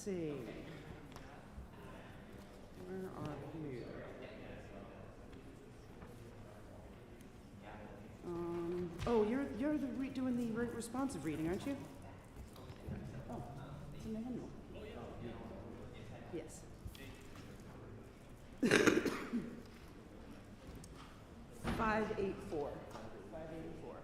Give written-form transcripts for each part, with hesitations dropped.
see. Where are you? Oh, you're doing the responsive reading, aren't you? Oh, it's in the manual. Yes. 584. 584.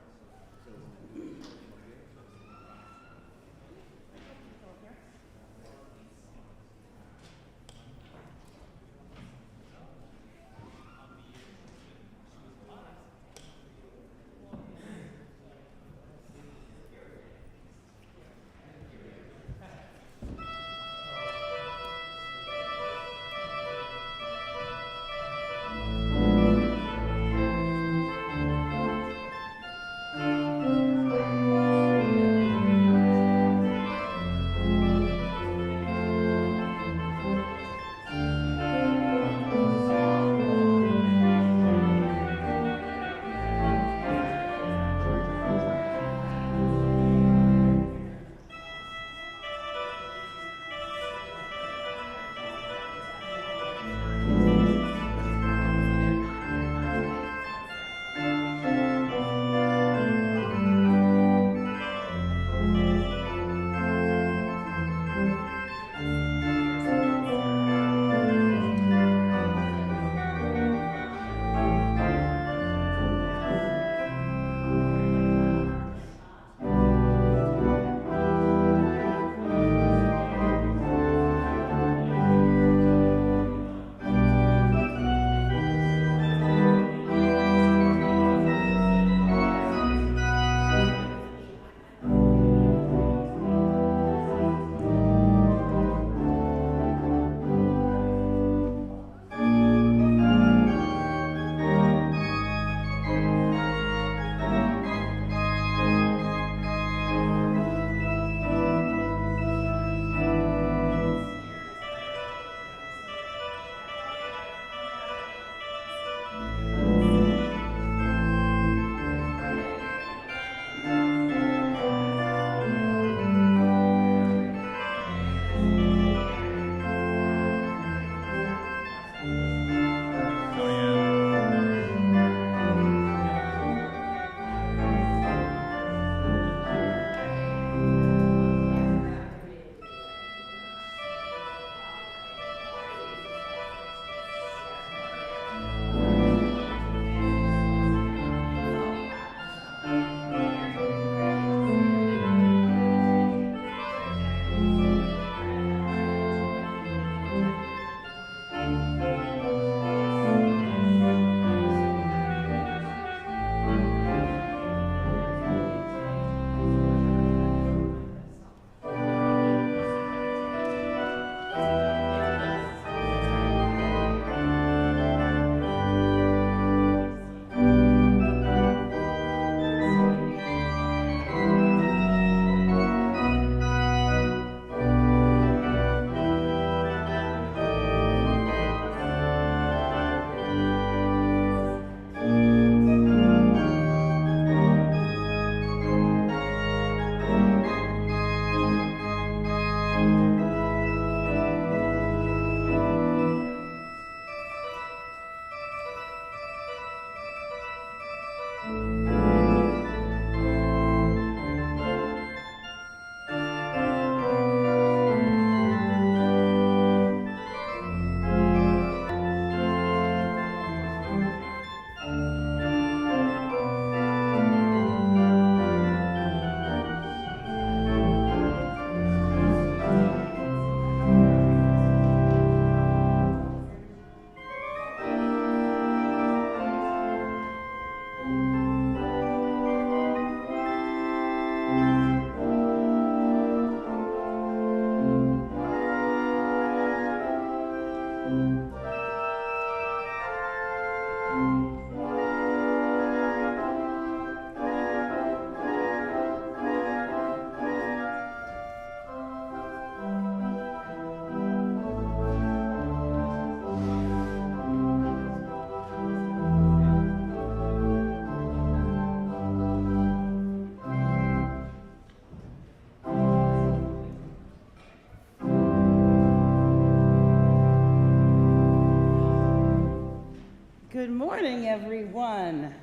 morning, everyone.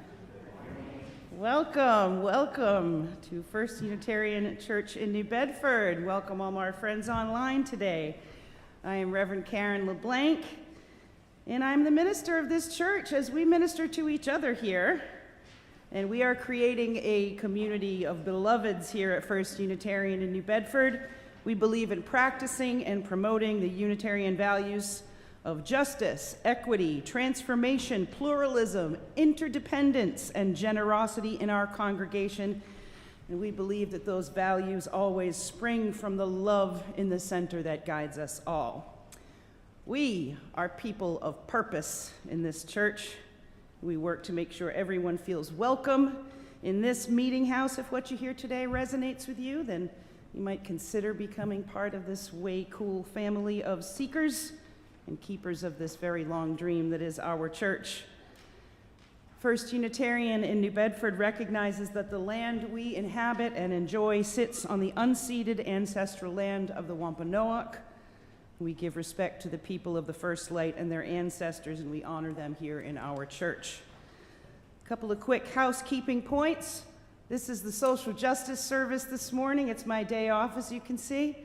Welcome to First Unitarian Church in New Bedford. Welcome all my friends online today. I am Reverend Karen LeBlanc, and I'm the minister of this church as we minister to each other here. And we are creating a community of beloveds here at First Unitarian in New Bedford. We believe in practicing and promoting the Unitarian values of justice, equity, transformation, pluralism, interdependence, and generosity in our congregation. And we believe that those values always spring from the love in the center that guides us all. We are people of purpose in this church. We work to make sure everyone feels welcome in this meeting house. If what you hear today resonates with you, then you might consider becoming part of this way cool family of seekers and keepers of this very long dream that is our church. First Unitarian in New Bedford recognizes that the land we inhabit and enjoy sits on the unceded ancestral land of the Wampanoag. We give respect to the people of the First Light and their ancestors, and we honor them here in our church. A couple of quick housekeeping points. This is the social justice service this morning. It's my day off, as you can see.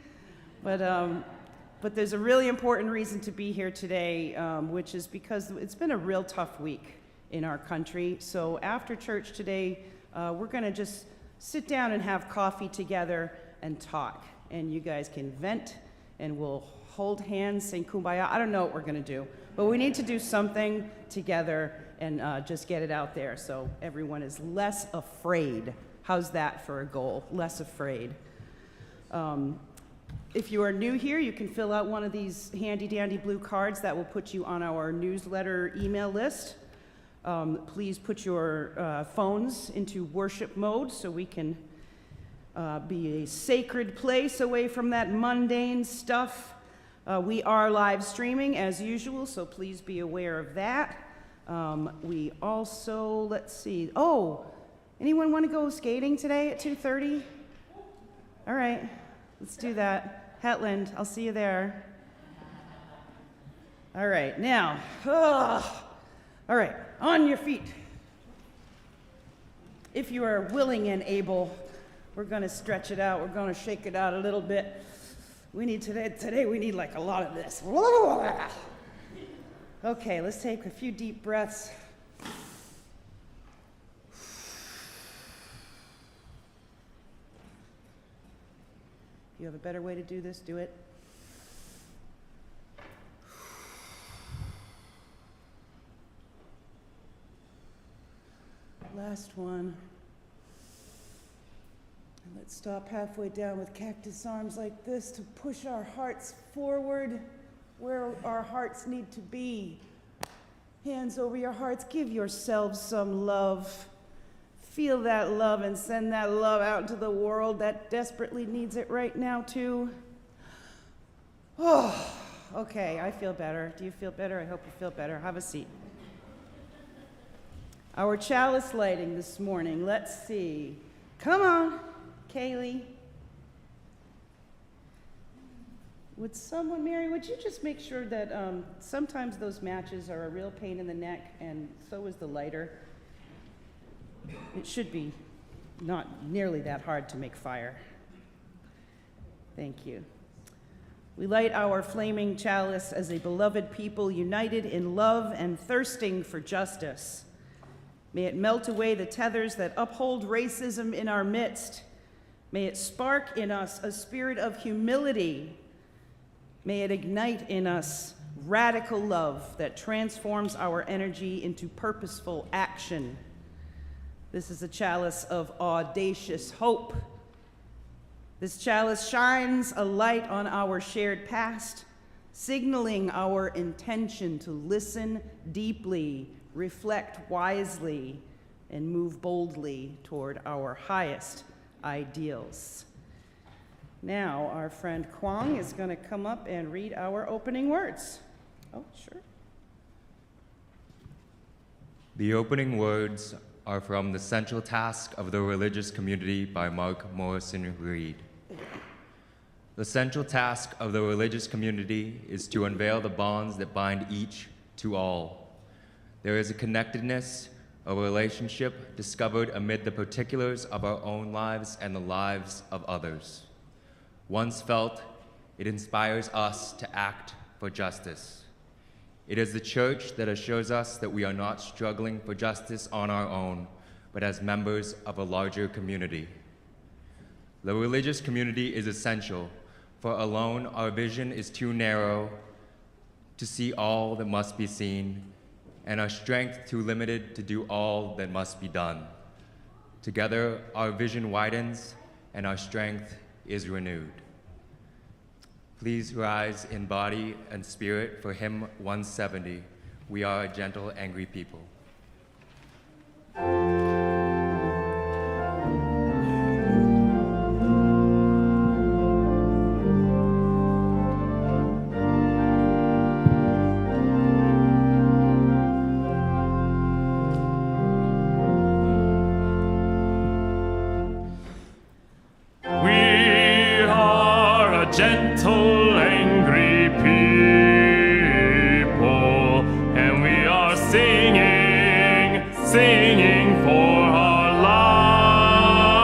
But there's a really important reason to be here today, which is because it's been a real tough week in our country. So after church today, we're going to just sit down and have coffee together and talk. And you guys can vent, and we'll hold hands, sing Kumbaya. I don't know what we're going to do, but we need to do something together and just get it out there so everyone is less afraid. How's that for a goal? Less afraid. If you are new here, you can fill out one of these handy-dandy blue cards that will put you on our newsletter email list. Please put your phones into worship mode so we can be a sacred place away from that mundane stuff. We are live streaming as usual, so please be aware of that. We also, let's see. Oh, anyone want to go skating today at 2:30? All right. Let's do that. Hetland, I'll see you there. All right, now, all right, on your feet. If you are willing and able, we're going to stretch it out. We're going to shake it out a little bit. We need today we need like a lot of this. Okay, let's take a few deep breaths. If you have a better way to do this, do it. Last one. And let's stop halfway down with cactus arms like this to push our hearts forward where our hearts need to be. Hands over your hearts. Give yourselves some love. Feel that love and send that love out into the world that desperately needs it right now, too. Oh, okay, I feel better. Do you feel better? I hope you feel better. Have a seat. Our chalice lighting this morning. Let's see. Come on, Kaylee. Mary, would you just make sure that sometimes those matches are a real pain in the neck, and so is the lighter. It should be not nearly that hard to make fire. Thank you. We light our flaming chalice as a beloved people united in love and thirsting for justice. May it melt away the tethers that uphold racism in our midst. May it spark in us a spirit of humility. May it ignite in us radical love that transforms our energy into purposeful action. This is a chalice of audacious hope. This chalice shines a light on our shared past, signaling our intention to listen deeply, reflect wisely, and move boldly toward our highest ideals. Now, our friend Kwong is going to come up and read our opening words. Oh, sure. The opening words are from The Central Task of the Religious Community by Mark Morrison Reed. The central task of the religious community is to unveil the bonds that bind each to all. There is a connectedness, a relationship discovered amid the particulars of our own lives and the lives of others. Once felt, it inspires us to act for justice. It is the church that assures us that we are not struggling for justice on our own, but as members of a larger community. The religious community is essential, for alone our vision is too narrow to see all that must be seen, and our strength too limited to do all that must be done. Together, our vision widens and our strength is renewed. Please rise in body and spirit for hymn 170, We Are a Gentle, Angry People. Gentle, angry people, and we are singing, singing for our lives.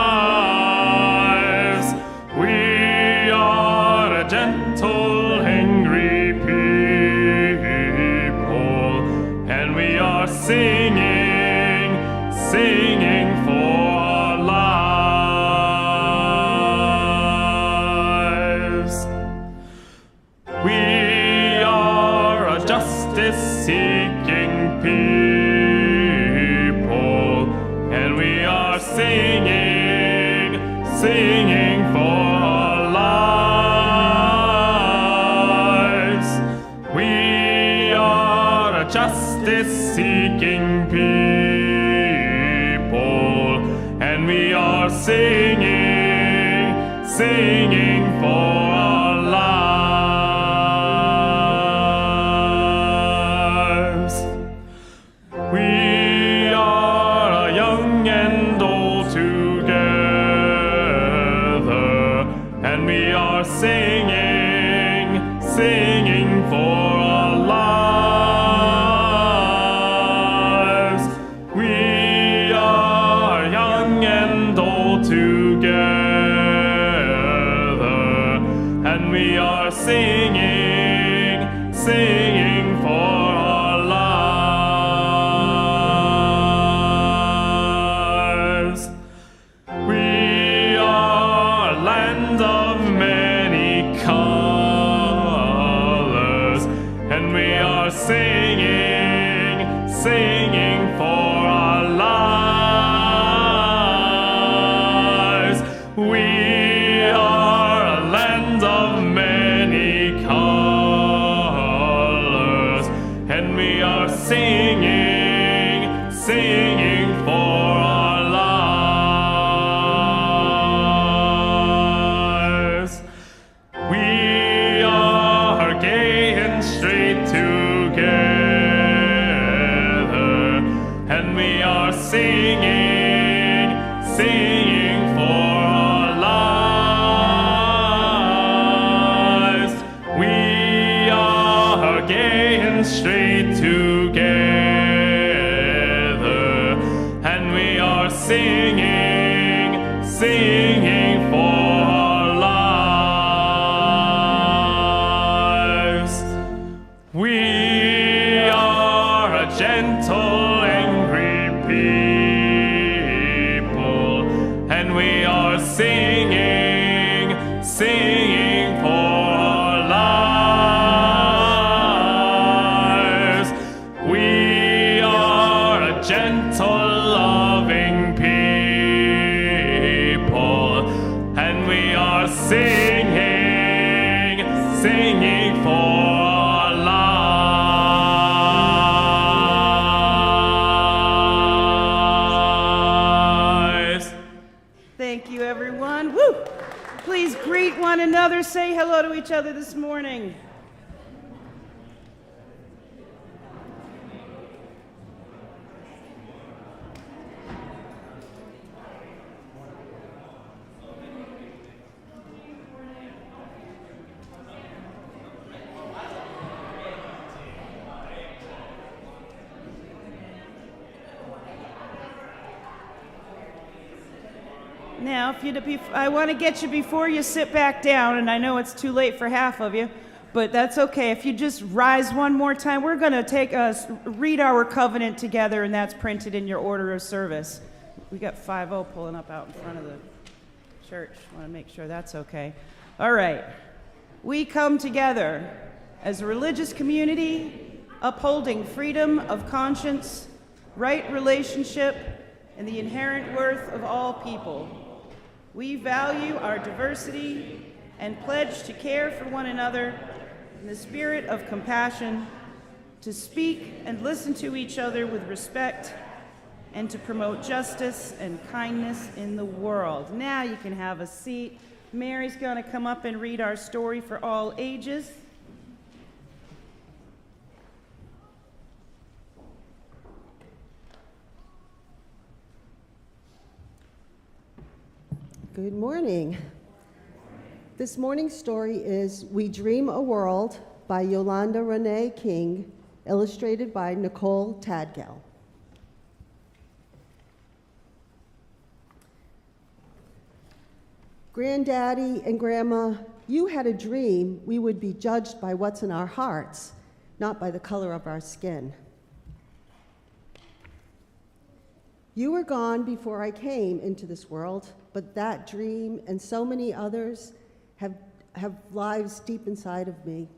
We are a gentle, angry people, and we are singing, singing for our lives. Justice-seeking people, and we are singing, singing for our lives. We are a justice-seeking people, and we are singing, singing for our lives. We are young and old together, and we are singing, singing for our lives. We are young and old together, and we are singing, singing for our lives. We are a land of many colors, and we are singing, singing for our lives. We are a land of many colors, and we are singing, singing for our lives. We are gay and straight together, and we are singing, singing for our lives. We are gay and straight together, and we are singing, singing for our lives. We are a gentle, angry people, and we are singing, singing for our lives. We are a gentle, loving people, and we are singing, singing for our lives. Thank you, everyone. Woo! Please greet one another. Say hello to each other this morning. Now, I want to get you before you sit back down, and I know it's too late for half of you, but that's okay. If you just rise one more time, we're going to read our covenant together, and that's printed in your order of service. We got 5-0 pulling up out in front of the church. Want to make sure that's okay. All right. We come together as a religious community, upholding freedom of conscience, right relationship, and the inherent worth of all people. We value our diversity and pledge to care for one another in the spirit of compassion, to speak and listen to each other with respect, and to promote justice and kindness in the world. Now you can have a seat. Mary's going to come up and read our story for all ages. Good morning. This morning's story is We Dream a World by Yolanda Renee King, illustrated by Nicole Tadgell. Granddaddy and Grandma, you had a dream we would be judged by what's in our hearts, not by the color of our skin. You were gone before I came into this world, but that dream and so many others have lives deep inside of me.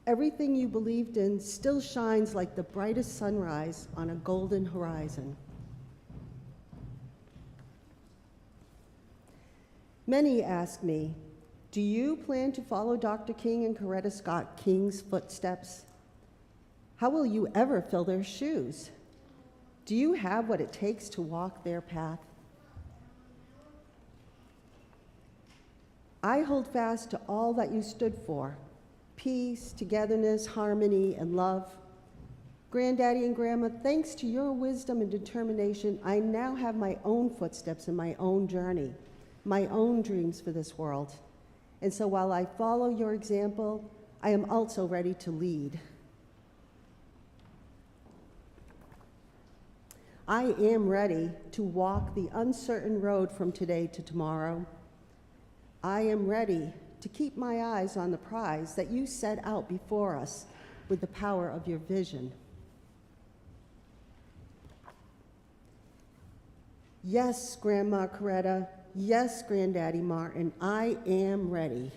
Everything you believed in still shines like the brightest sunrise on a golden horizon. Many ask me, do you plan to follow Dr. King and Coretta Scott King's footsteps? How will you ever fill their shoes? Do you have what it takes to walk their path? I hold fast to all that you stood for: peace, togetherness, harmony, and love. Granddaddy and Grandma, thanks to your wisdom and determination, I now have my own footsteps and my own journey, my own dreams for this world. And so while I follow your example, I am also ready to lead. I am ready to walk the uncertain road from today to tomorrow. I am ready to keep my eyes on the prize that you set out before us with the power of your vision. Yes, Grandma Coretta, yes, Granddaddy Martin, I am ready.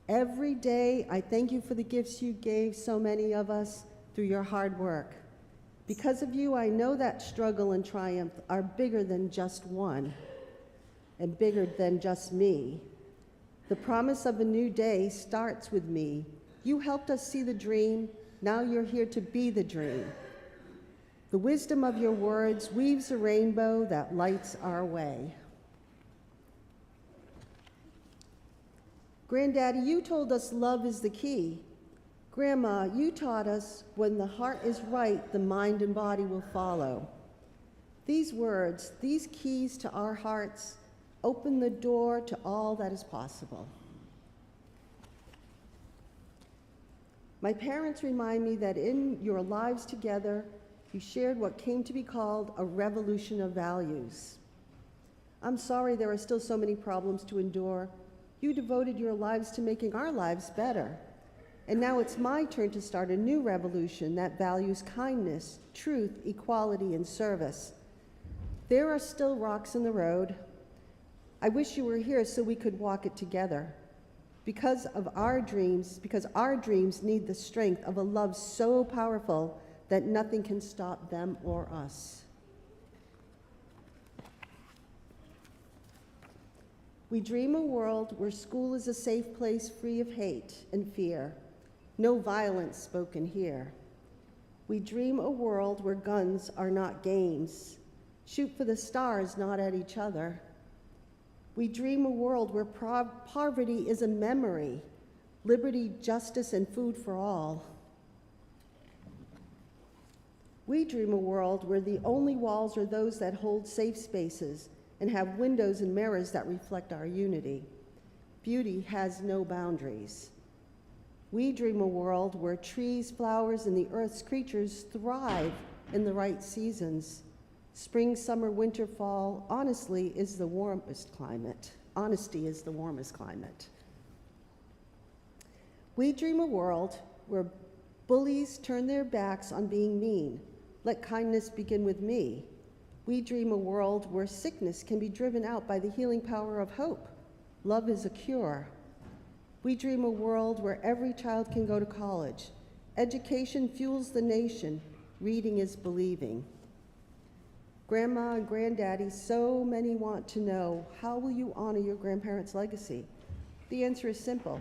Every day, I thank you for the gifts you gave so many of us through your hard work. Because of you, I know that struggle and triumph are bigger than just one and bigger than just me. The promise of a new day starts with me. You helped us see the dream. Now you're here to be the dream. The wisdom of your words weaves a rainbow that lights our way. Granddaddy, you told us love is the key. Grandma, you taught us when the heart is right, the mind and body will follow. These words, these keys to our hearts, open the door to all that is possible. My parents remind me that in your lives together, you shared what came to be called a revolution of values. I'm sorry there are still so many problems to endure. You devoted your lives to making our lives better. And now it's my turn to start a new revolution that values kindness, truth, equality, and service. There are still rocks in the road. I wish you were here so we could walk it together. Because our dreams need the strength of a love so powerful that nothing can stop them or us. We dream a world where school is a safe place free of hate and fear. No violence spoken here. We dream a world where guns are not games. Shoot for the stars, not at each other. We dream a world where poverty is a memory, liberty, justice, and food for all. We dream a world where the only walls are those that hold safe spaces and have windows and mirrors that reflect our unity. Beauty has no boundaries. We dream a world where trees, flowers, and the earth's creatures thrive in the right seasons. Spring, summer, winter, fall, honesty is the warmest climate. Honesty is the warmest climate. We dream a world where bullies turn their backs on being mean. Let kindness begin with me. We dream a world where sickness can be driven out by the healing power of hope. Love is a cure. We dream a world where every child can go to college. Education fuels the nation. Reading is believing. Grandma and Granddaddy, so many want to know, how will you honor your grandparents' legacy? The answer is simple.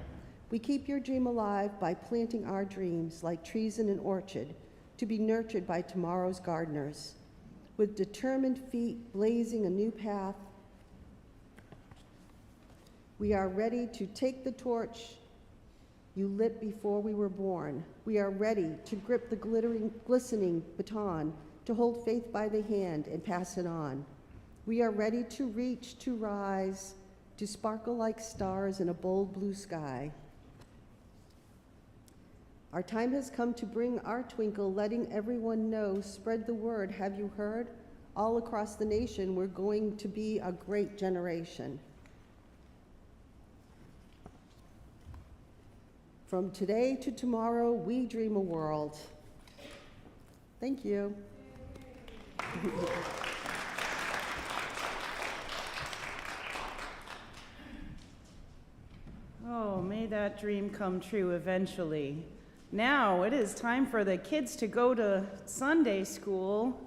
We keep your dream alive by planting our dreams like trees in an orchard to be nurtured by tomorrow's gardeners. With determined feet blazing a new path, we are ready to take the torch you lit before we were born. We are ready to grip the glistening baton, to hold faith by the hand and pass it on. We are ready to reach, to rise, to sparkle like stars in a bold blue sky. Our time has come to bring our twinkle, letting everyone know, spread the word, have you heard? All across the nation, we're going to be a great generation. From today to tomorrow, we dream a world. Thank you. Oh, may that dream come true eventually. Now it is time for the kids to go to Sunday school.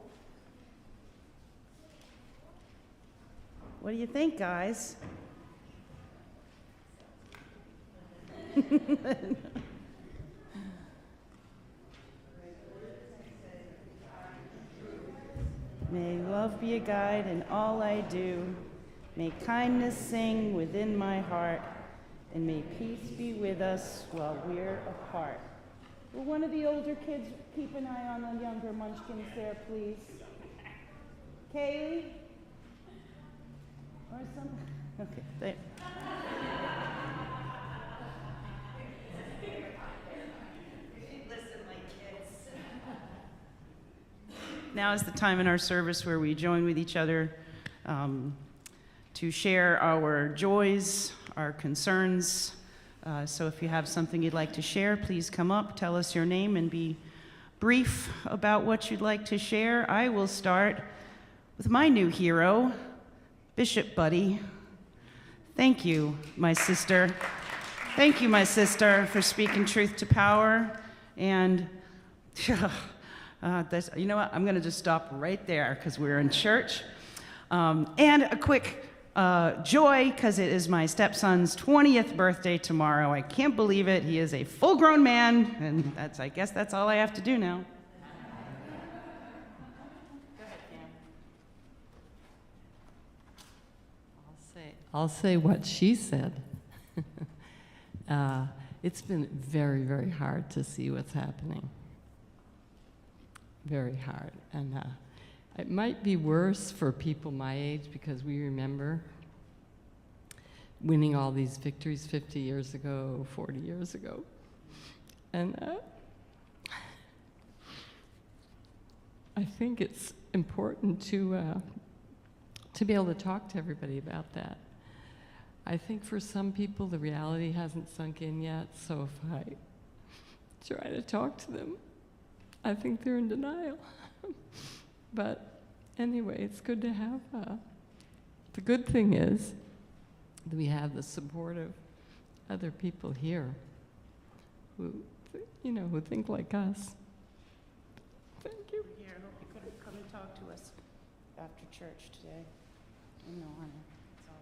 What do you think, guys? May love be a guide in all I do. May kindness sing within my heart. And may peace be with us while we're apart. Will one of the older kids keep an eye on the younger munchkins there, please? Kaylee? Or some? Okay, there. Now is the time in our service where we join with each other to share our joys, our concerns. So if you have something you'd like to share, please come up, tell us your name, and be brief about what you'd like to share. I will start with my new hero, Bishop Buddy. Thank you, my sister. Thank you, my sister, for speaking truth to power. And you know what? I'm going to just stop right there because we're in church. And a quick joy, because it is my stepson's 20th birthday tomorrow. I can't believe it. He is a full-grown man, and I guess that's all I have to do now. Go ahead, Cam. I'll say what she said. It's been very, very hard to see what's happening. Very hard. And it might be worse for people my age because we remember winning all these victories 50 years ago, 40 years ago. And I think it's important to be able to talk to everybody about that. I think for some people the reality hasn't sunk in yet, so if I try to talk to them, I think they're in denial. But anyway, it's good to have, the good thing is that we have the support of other people here who, who think like us. Thank you. Here, I hope you could come and talk to us after church today. No honor. It's all.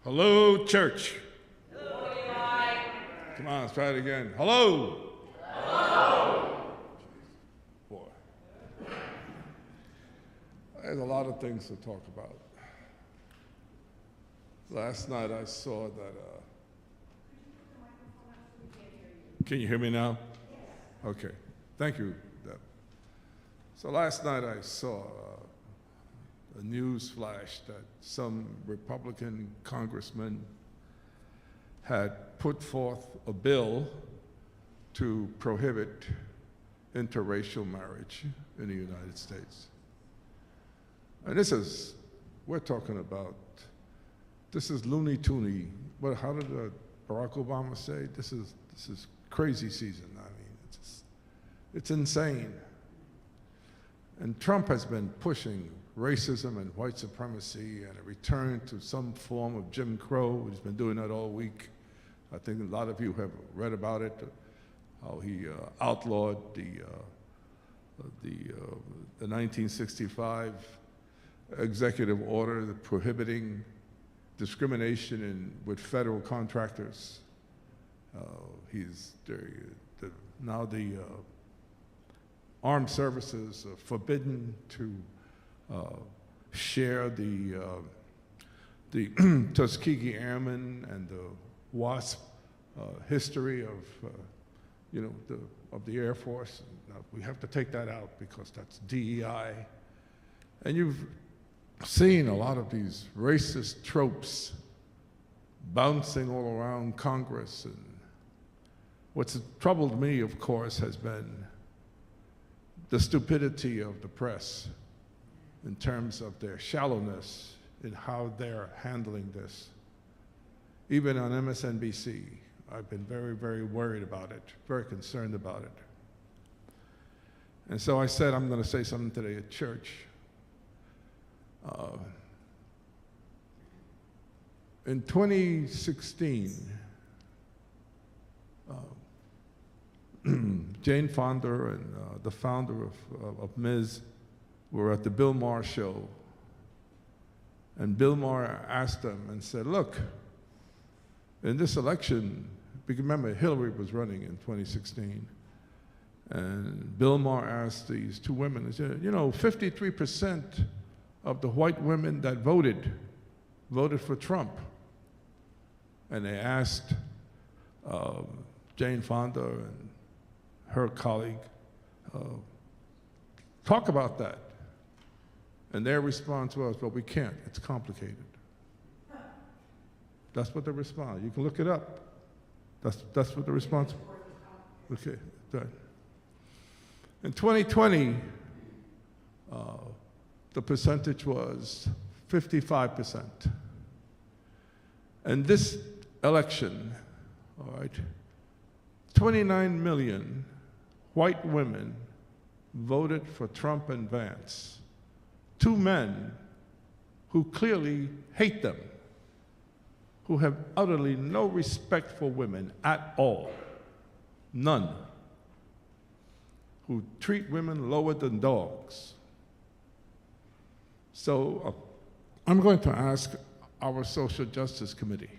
Hello, church. Hello, come on, let's try it again. Hello. Hello. Boy. There's a lot of things to talk about. Last night I saw that. Can you hear me now? Okay. Thank you, Deb. So last night I saw a news flash that some Republican congressman had put forth a bill to prohibit interracial marriage in the United States. And we're talking about, this is Looney Tooney. How did Barack Obama say? This is crazy season. I mean, it's insane. And Trump has been pushing racism and white supremacy and a return to some form of Jim Crow. He's been doing that all week. I think a lot of you have read about it, how he outlawed the 1965 executive order prohibiting discrimination with federal contractors. Now the armed services are forbidden to share the Tuskegee Airmen and the WASP history of the Air Force. Now, we have to take that out because that's DEI. And you've seen a lot of these racist tropes bouncing all around Congress. And what's troubled me, of course, has been the stupidity of the press in terms of their shallowness in how they're handling this. Even on MSNBC, I've been very, very worried about it, very concerned about it. And so I said, I'm going to say something today at church. In 2016, Jane Fonda and the founder of Ms. were at the Bill Maher show. And Bill Maher asked them and said, look, in this election, remember Hillary was running in 2016, and Bill Maher asked these two women, he said, 53% of the white women that voted for Trump. And they asked Jane Fonda and her colleague, talk about that. And their response was, well, we can't, it's complicated. That's what they respond. You can look it up. That's what the response. Okay, good. In 2020, the percentage was 55%. And this election, all right, 29 million white women voted for Trump and Vance, two men who clearly hate them, who have utterly no respect for women at all, none, who treat women lower than dogs. So I'm going to ask our Social Justice Committee,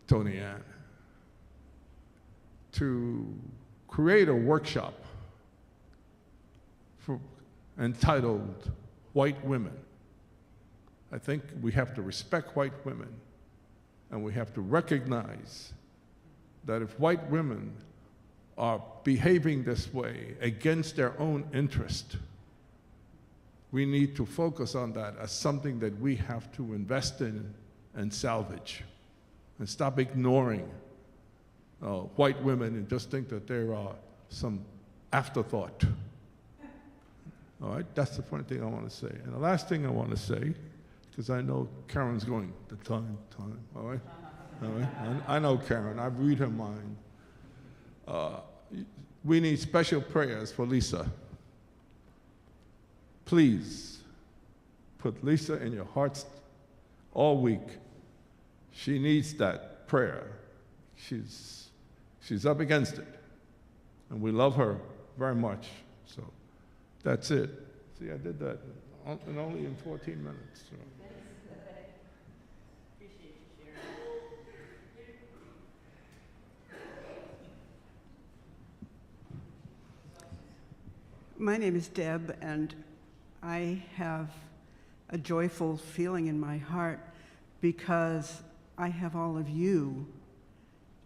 Tony Ann, to create a workshop entitled White Women. I think we have to respect white women, and we have to recognize that if white women are behaving this way against their own interest, we need to focus on that as something that we have to invest in and salvage, and stop ignoring white women and just think that there are some afterthought. All right, that's the funny thing I want to say. And the last thing I want to say, because I know Karen's going, the time, all right? All right? I know Karen, I read her mind. We need special prayers for Lisa. Please, put Lisa in your hearts all week. She needs that prayer. She's up against it. And we love her very much. So that's it. See, I did that and only in 14 minutes. So. Appreciate you sharing. My name is Deb, and I have a joyful feeling in my heart because I have all of you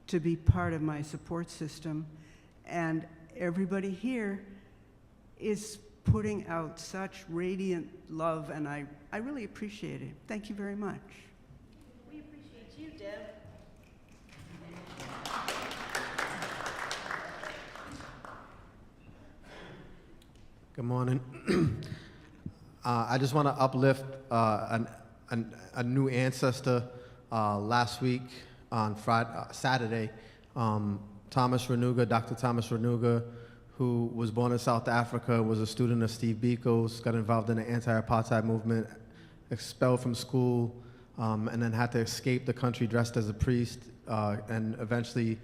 to be part of my support system, and everybody here is putting out such radiant love, and I really appreciate it. Thank you very much. We appreciate you, Deb. Good morning. I just want to uplift a new ancestor last week on Saturday. Thomas Renuga, Dr. Thomas Renuga, who was born in South Africa, was a student of Steve Biko's, got involved in the anti-apartheid movement, expelled from school, and then had to escape the country dressed as a priest, and eventually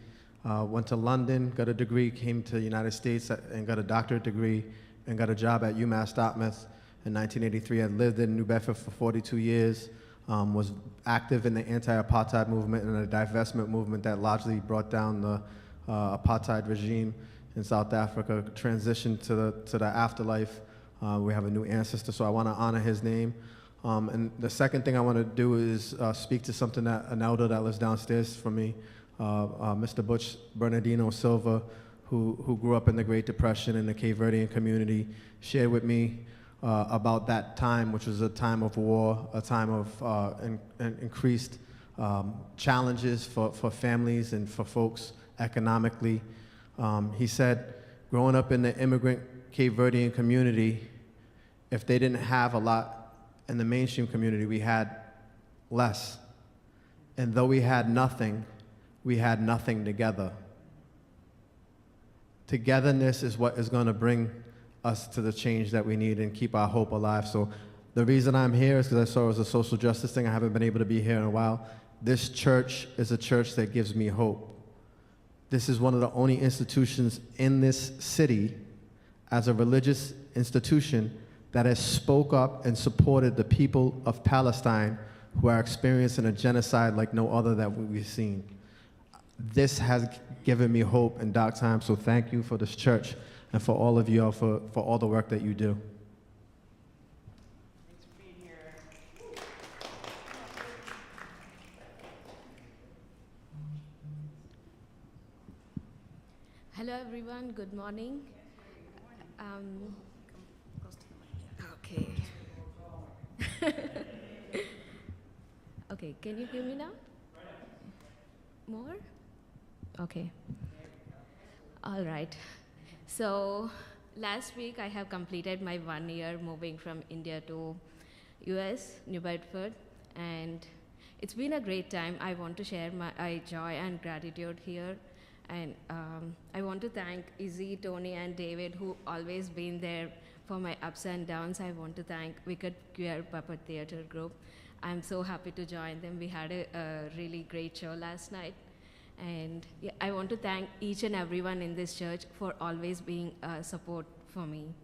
went to London, got a degree, came to the United States and got a doctorate degree, and got a job at UMass Dartmouth in 1983. Had lived in New Bedford for 42 years, was active in the anti-apartheid movement and the divestment movement that largely brought down the apartheid regime in South Africa, transitioned to the afterlife. We have a new ancestor, so I want to honor his name. And the second thing I want to do is speak to something that an elder that lives downstairs from me, Mr. Butch Bernardino Silva, who grew up in the Great Depression in the Cape Verdean community, shared with me about that time, which was a time of war, a time of increased challenges for families and for folks economically. He said, growing up in the immigrant Cape Verdean community, if they didn't have a lot in the mainstream community, we had less. And though we had nothing together. Togetherness is what is going to bring us to the change that we need and keep our hope alive. So the reason I'm here is because I saw it was a social justice thing. I haven't been able to be here in a while. This church is a church that gives me hope. This is one of the only institutions in this city as a religious institution that has spoke up and supported the people of Palestine who are experiencing a genocide like no other that we've seen. This has given me hope in dark times, so thank you for this church and for all of you all for all the work that you do. Thanks for being here. Hello everyone, good morning. Okay. Okay, can you hear me now? More? Okay. All right. So last week I have completed my 1 year moving from India to US, New Bedford, and it's been a great time. I want to share my joy and gratitude here. And I want to thank Izzy, Tony, and David, who always been there for my ups and downs. I want to thank Wicked Queer Puppet Theatre Group. I'm so happy to join them. We had a really great show last night. And yeah, I want to thank each and everyone in this church for always being support for me.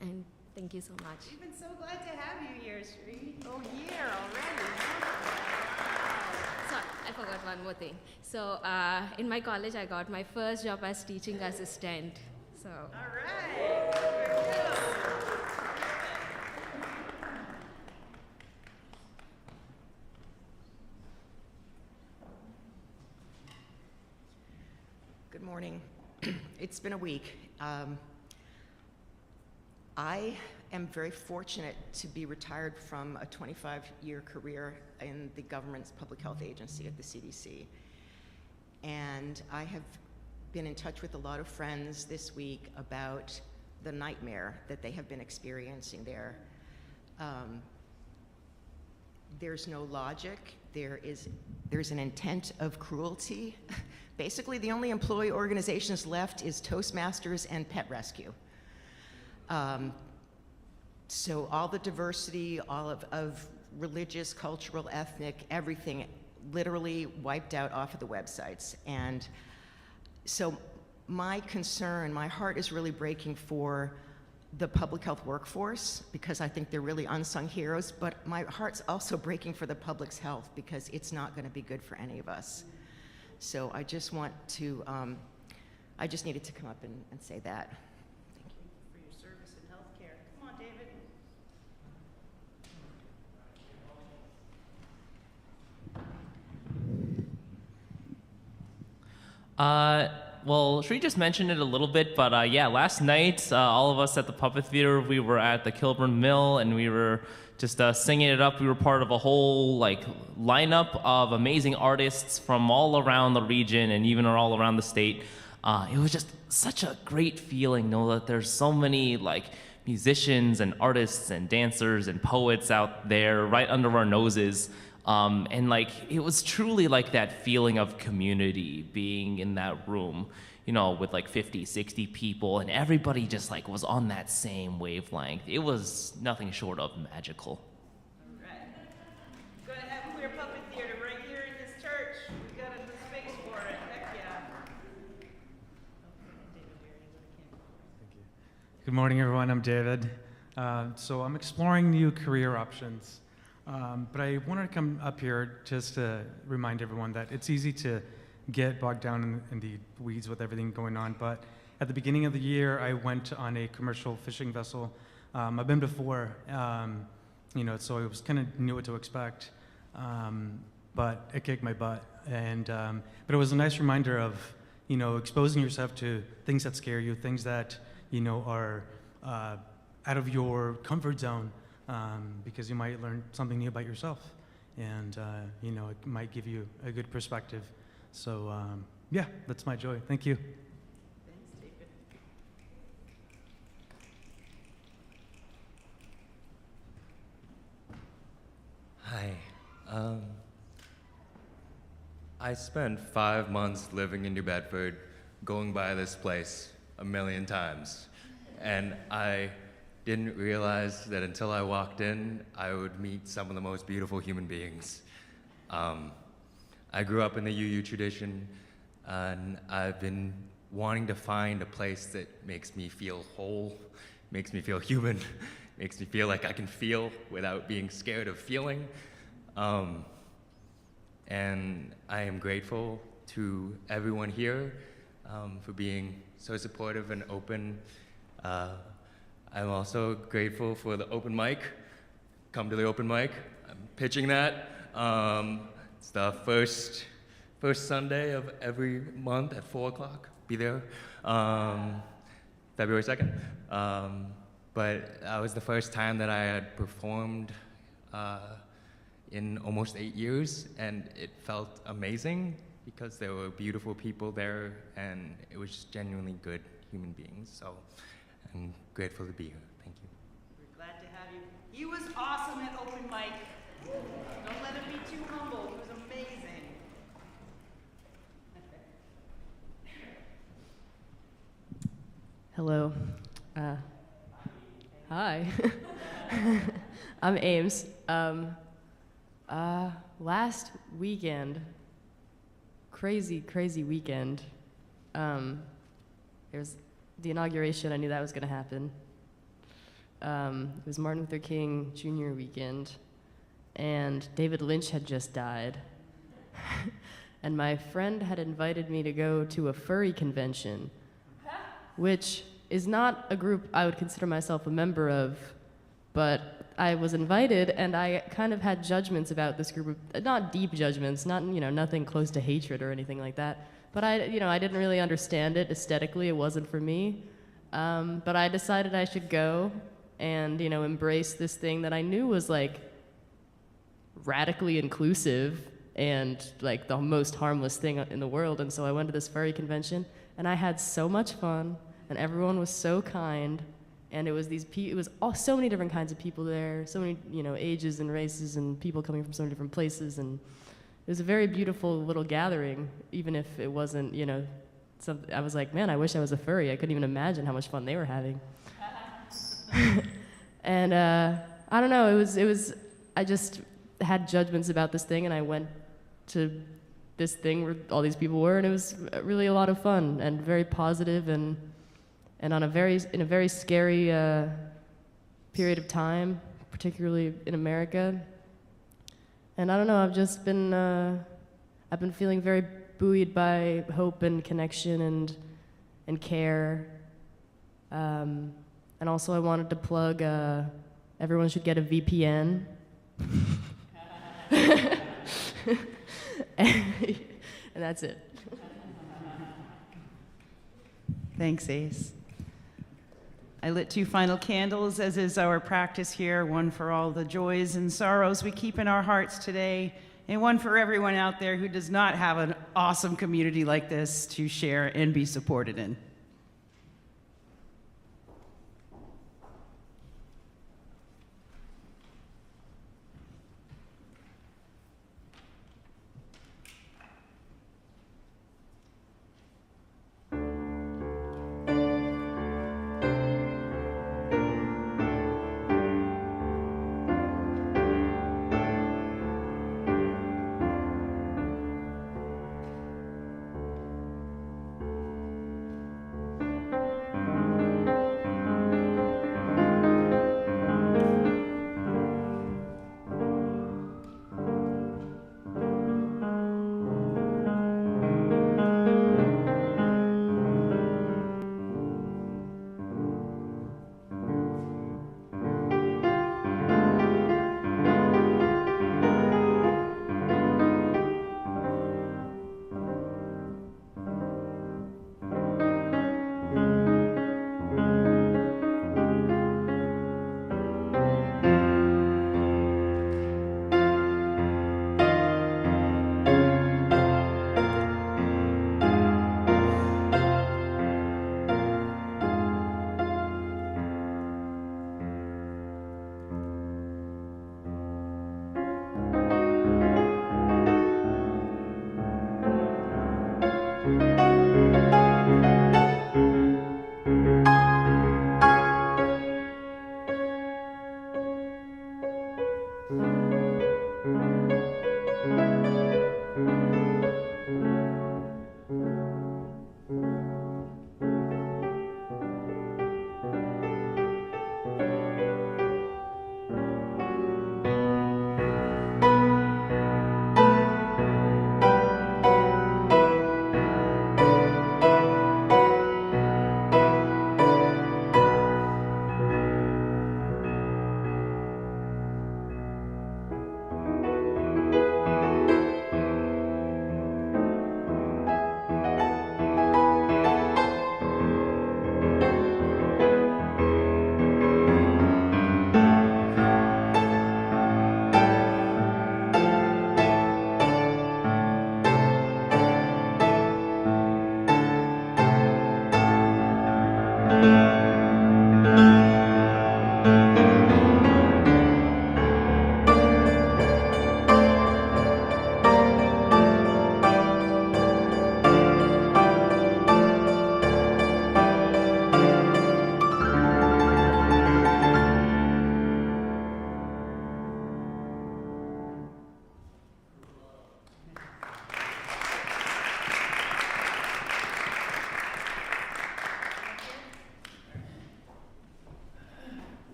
And thank you so much. We've been so glad to have you here, Sri. Oh, year already. So I forgot one more thing. So in my college, I got my first job as teaching assistant. So. All right. Very good. Good morning. It's been a week. I am very fortunate to be retired from a 25-year career in the government's public health agency at the CDC. And I have been in touch with a lot of friends this week about the nightmare that they have been experiencing there. There's no logic. There's an intent of cruelty. Basically, the only employee organizations left is Toastmasters and Pet Rescue. So all the diversity, all of religious, cultural, ethnic, everything literally wiped out off of the websites. And so my concern, my heart is really breaking for the public health workforce because I think they're really unsung heroes, but my heart's also breaking for the public's health because it's not going to be good for any of us. So I just want to, I just needed to come up and say that. Thank you for your service in healthcare. Come on, David. Well, Sri just mentioned it a little bit, but yeah, last night, all of us at the Puppet Theater, we were at the Kilburn Mill, and we were just singing it up. We were part of a whole lineup of amazing artists from all around the region and even all around the state. It was just such a great feeling, know that there's so many musicians and artists and dancers and poets out there right under our noses. And it was truly that feeling of community being in that room, with 50, 60 people, and everybody just was on that same wavelength. It was nothing short of magical. All right. Going to have Queer Puppet Theater right here in this church. We got the space for it. Heck yeah. Good morning, everyone. I'm David. So I'm exploring new career options. But I wanted to come up here just to remind everyone that it's easy to get bogged down in the weeds with everything going on. But at the beginning of the year, I went on a commercial fishing vessel. I've been before, so I was kind of knew what to expect. But it kicked my butt. And but it was a nice reminder of exposing yourself to things that scare you, things that are out of your comfort zone. Because you might learn something new about yourself, and it might give you a good perspective. So yeah, that's my joy. Thank you. Thanks, David. Hi. I spent 5 months living in New Bedford, going by this place a million times, and I didn't realize that until I walked in, I would meet some of the most beautiful human beings. I grew up in the UU tradition, and I've been wanting to find a place that makes me feel whole, makes me feel human, makes me feel like I can feel without being scared of feeling. And I am grateful to everyone here for being so supportive and open. I'm also grateful for the open mic. Come to the open mic. I'm pitching that. It's the first Sunday of every month at 4 o'clock. Be there. February 2nd. But that was the first time that I had performed in almost 8 years, and it felt amazing because there were beautiful people there, and it was just genuinely good human beings. So I'm grateful to be here. Thank you. We're glad to have you. He was awesome at open mic. Don't let him be too humble. He was amazing. Hello. Hi. I'm Ames. Last weekend, crazy weekend. There's the inauguration. I knew that was going to happen. It was Martin Luther King Jr. weekend, and David Lynch had just died. And my friend had invited me to go to a furry convention, which is not a group I would consider myself a member of, but I was invited, and I kind of had judgments about this group, not deep judgments, not nothing close to hatred or anything like that. But I didn't really understand it aesthetically. It wasn't for me. But I decided I should go and embrace this thing that I knew was radically inclusive and the most harmless thing in the world. And so I went to this furry convention, and I had so much fun, and everyone was so kind. And it was so many different kinds of people there, so many ages and races and people coming from so many different places, and it was a very beautiful little gathering, even if it wasn't something. I was like, man, I wish I was a furry. I couldn't even imagine how much fun they were having. And I don't know. It was. I just had judgments about this thing, and I went to this thing where all these people were, and it was really a lot of fun and very positive and on in a very scary period of time, particularly in America. And I don't know, I've been feeling very buoyed by hope and connection and care. And also I wanted to plug, everyone should get a VPN. And that's it. Thanks, Ace. I lit 2 final candles, as is our practice here, one for all the joys and sorrows we keep in our hearts today, and one for everyone out there who does not have an awesome community like this to share and be supported in.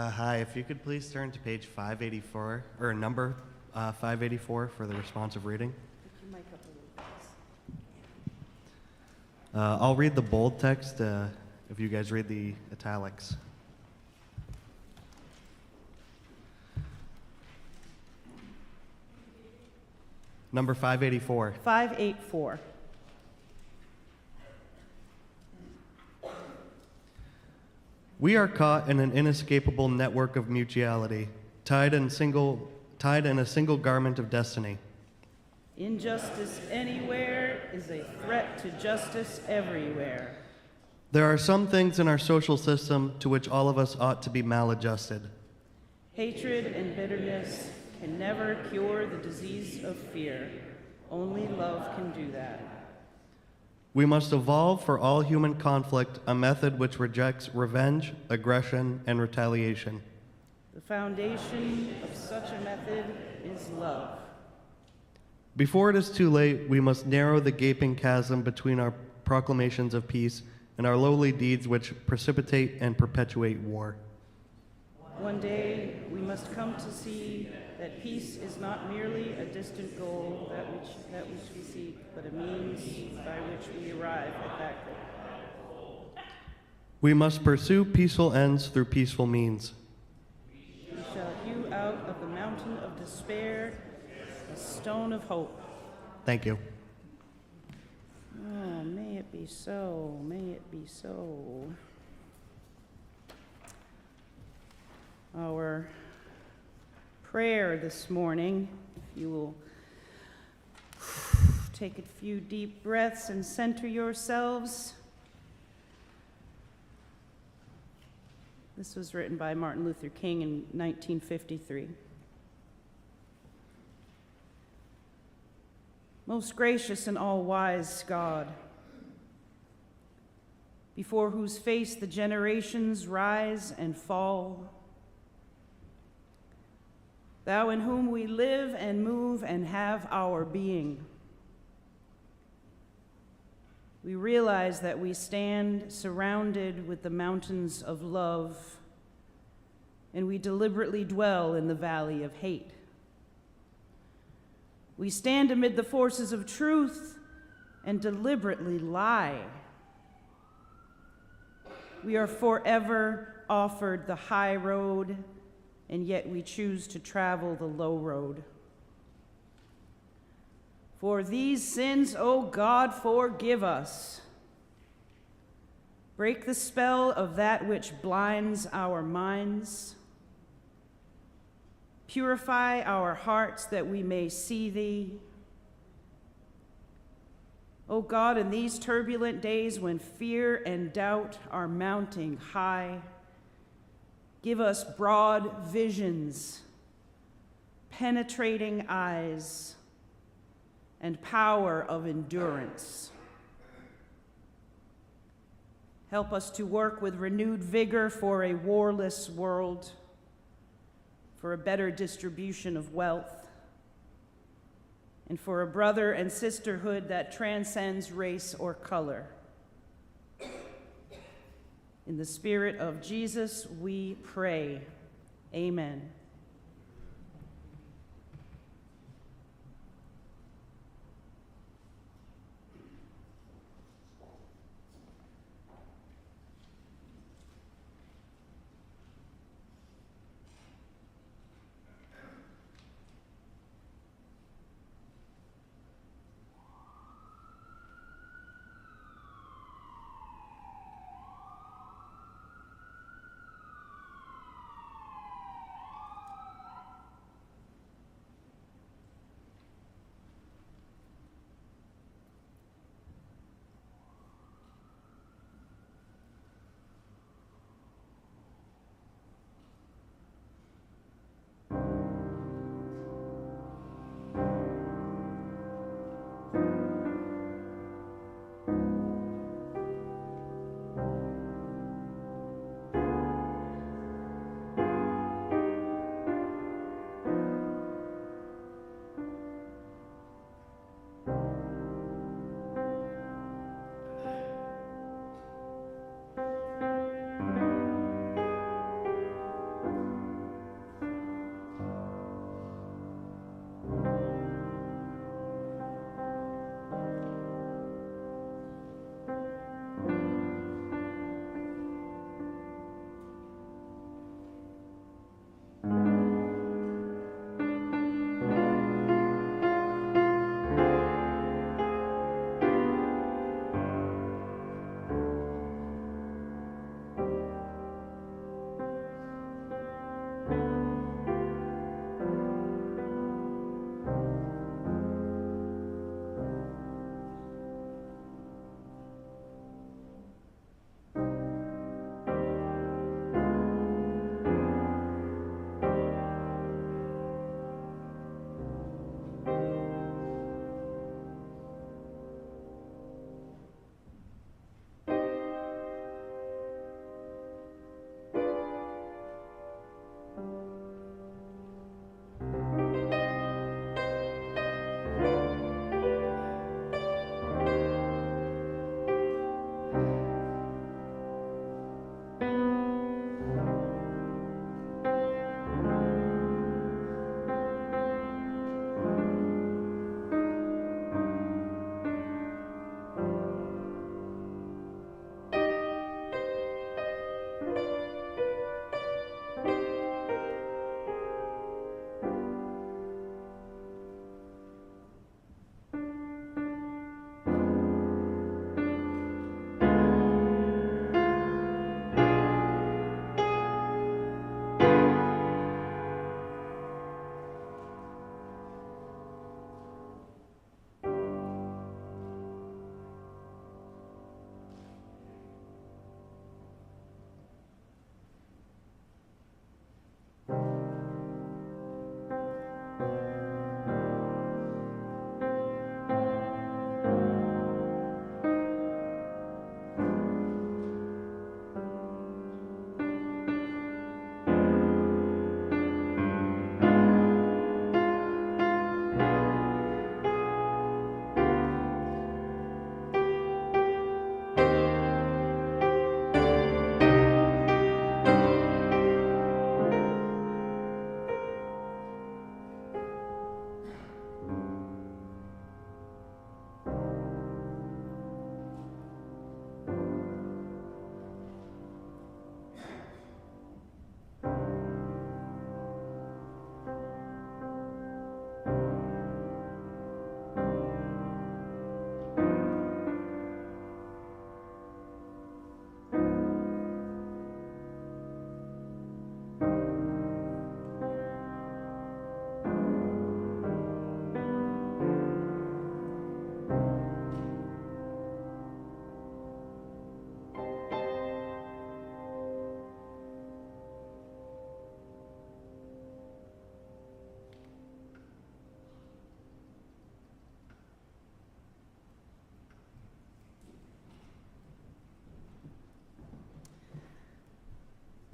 Hi, if you could please turn to page 584, or number 584 for the responsive reading. I'll read the bold text if you guys read the italics. Number 584. 584. We are caught in an inescapable network of mutuality, tied in a single garment of destiny. Injustice anywhere is a threat to justice everywhere. There are some things in our social system to which all of us ought to be maladjusted. Hatred and bitterness can never cure the disease of fear. Only love can do that. We must evolve for all human conflict a method which rejects revenge, aggression, and retaliation. The foundation of such a method is love. Before it is too late, we must narrow the gaping chasm between our proclamations of peace and our lowly deeds which precipitate and perpetuate war. One day, we must come to see that peace is not merely a distant goal that which we seek, but a means by which we arrive at that goal. We must pursue peaceful ends through peaceful means. We shall hew out of the mountain of despair a stone of hope. Thank you. Oh, may it be. be so. May it be so. Our prayer this morning, if you will take a few deep breaths and center yourselves. This was written by Martin Luther King in 1953. Most gracious and all-wise God, before whose face the generations rise and fall, thou in whom we live and move and have our being, we realize that we stand surrounded with the mountains of love, and we deliberately dwell in the valley of hate. We stand amid the forces of truth and deliberately lie. We are forever offered the high road, and yet we choose to travel the low road. For these sins, O God, forgive us. Break the spell of that which blinds our minds. Purify our hearts that we may see thee. O God, in these turbulent days when fear and doubt are mounting high, give us broad visions, penetrating eyes, and power of endurance. Help us to work with renewed vigor for a warless world, for a better distribution of wealth, and for a brother and sisterhood that transcends race or color. In the spirit of Jesus, we pray. Amen.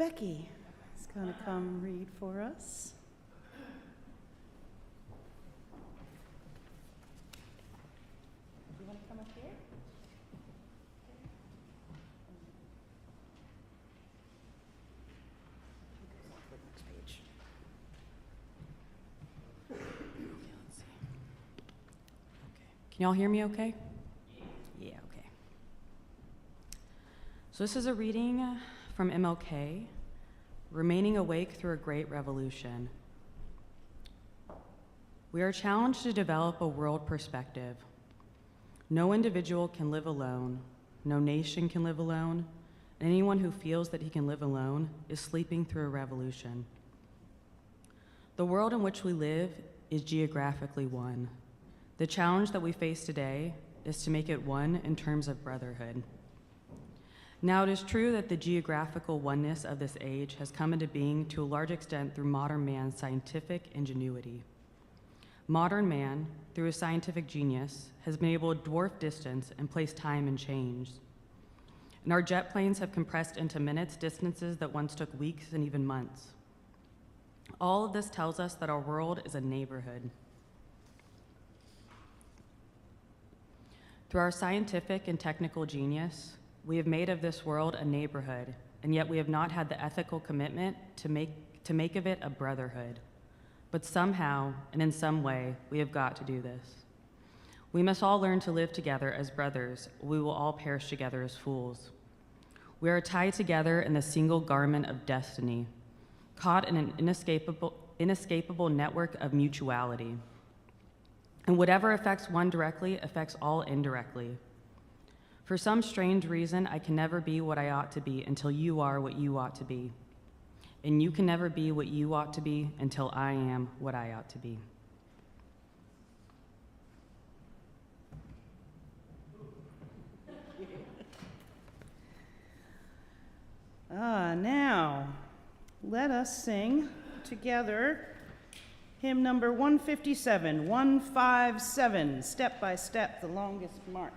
Becky is going to come read for us. Do you want to come up here? Next page. Can y'all hear me okay? Yeah, okay. So this is a reading from MLK, Remaining Awake Through a Great Revolution. We are challenged to develop a world perspective. No individual can live alone. No nation can live alone. And anyone who feels that he can live alone is sleeping through a revolution. The world in which we live is geographically one. The challenge that we face today is to make it one in terms of brotherhood. Now, it is true that the geographical oneness of this age has come into being to a large extent through modern man's scientific ingenuity. Modern man, through his scientific genius, has been able to dwarf distance and place time in change. And our jet planes have compressed into minutes distances that once took weeks and even months. All of this tells us that our world is a neighborhood. Through our scientific and technical genius, we have made of this world a neighborhood, and yet we have not had the ethical commitment to make of it a brotherhood. But somehow, and in some way, we have got to do this. We must all learn to live together as brothers, or we will all perish together as fools. We are tied together in the single garment of destiny, caught in an inescapable network of mutuality. And whatever affects one directly affects all indirectly. For some strange reason, I can never be what I ought to be until you are what you ought to be. And you can never be what you ought to be until I am what I ought to be. Now, let us sing together hymn number 157, 157, Step by Step, the Longest March.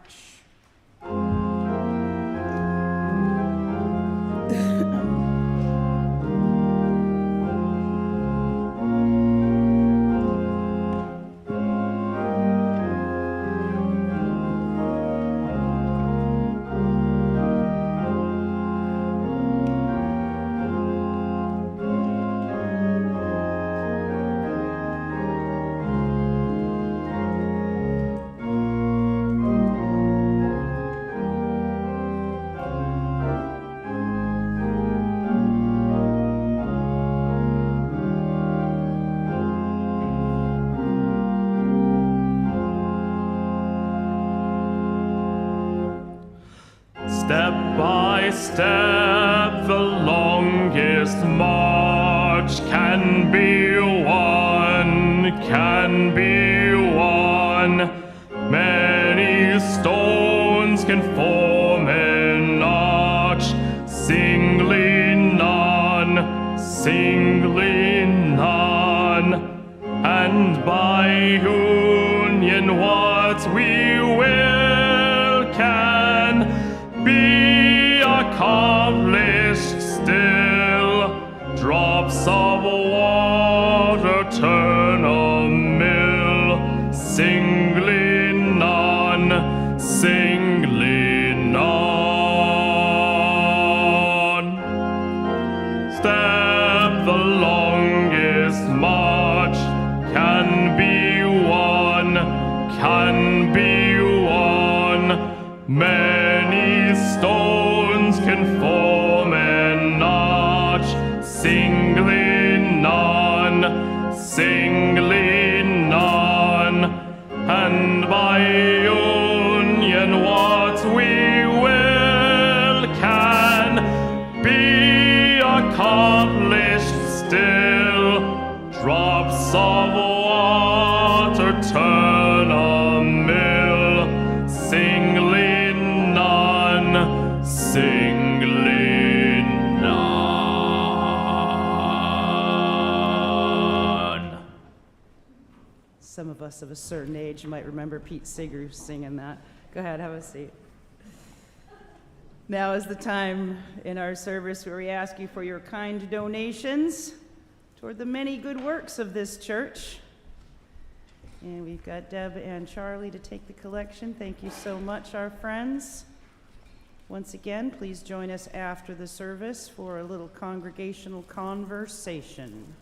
Step by step, the longest march can be won, can be won. Many stones can form an arch, singly none, singly none. And by union what we will can be accomplished still. Drops of water turn a mill, singly none, singly none. Step the longest march can be won, can be won. Many stones can form an arch, singly none, singly none. And by union what we will can be accomplished still. Drops of water turn a mill, singly none, singly none. Some of us of a certain age might remember Pete Seeger singing that. Go ahead, have a seat. Now is the time in our service where we ask you for your kind donations toward the many good works of this church. And we've got Deb and Charlie to take the collection. Thank you so much, our friends. Once again, please join us after the service for a little congregational conversation.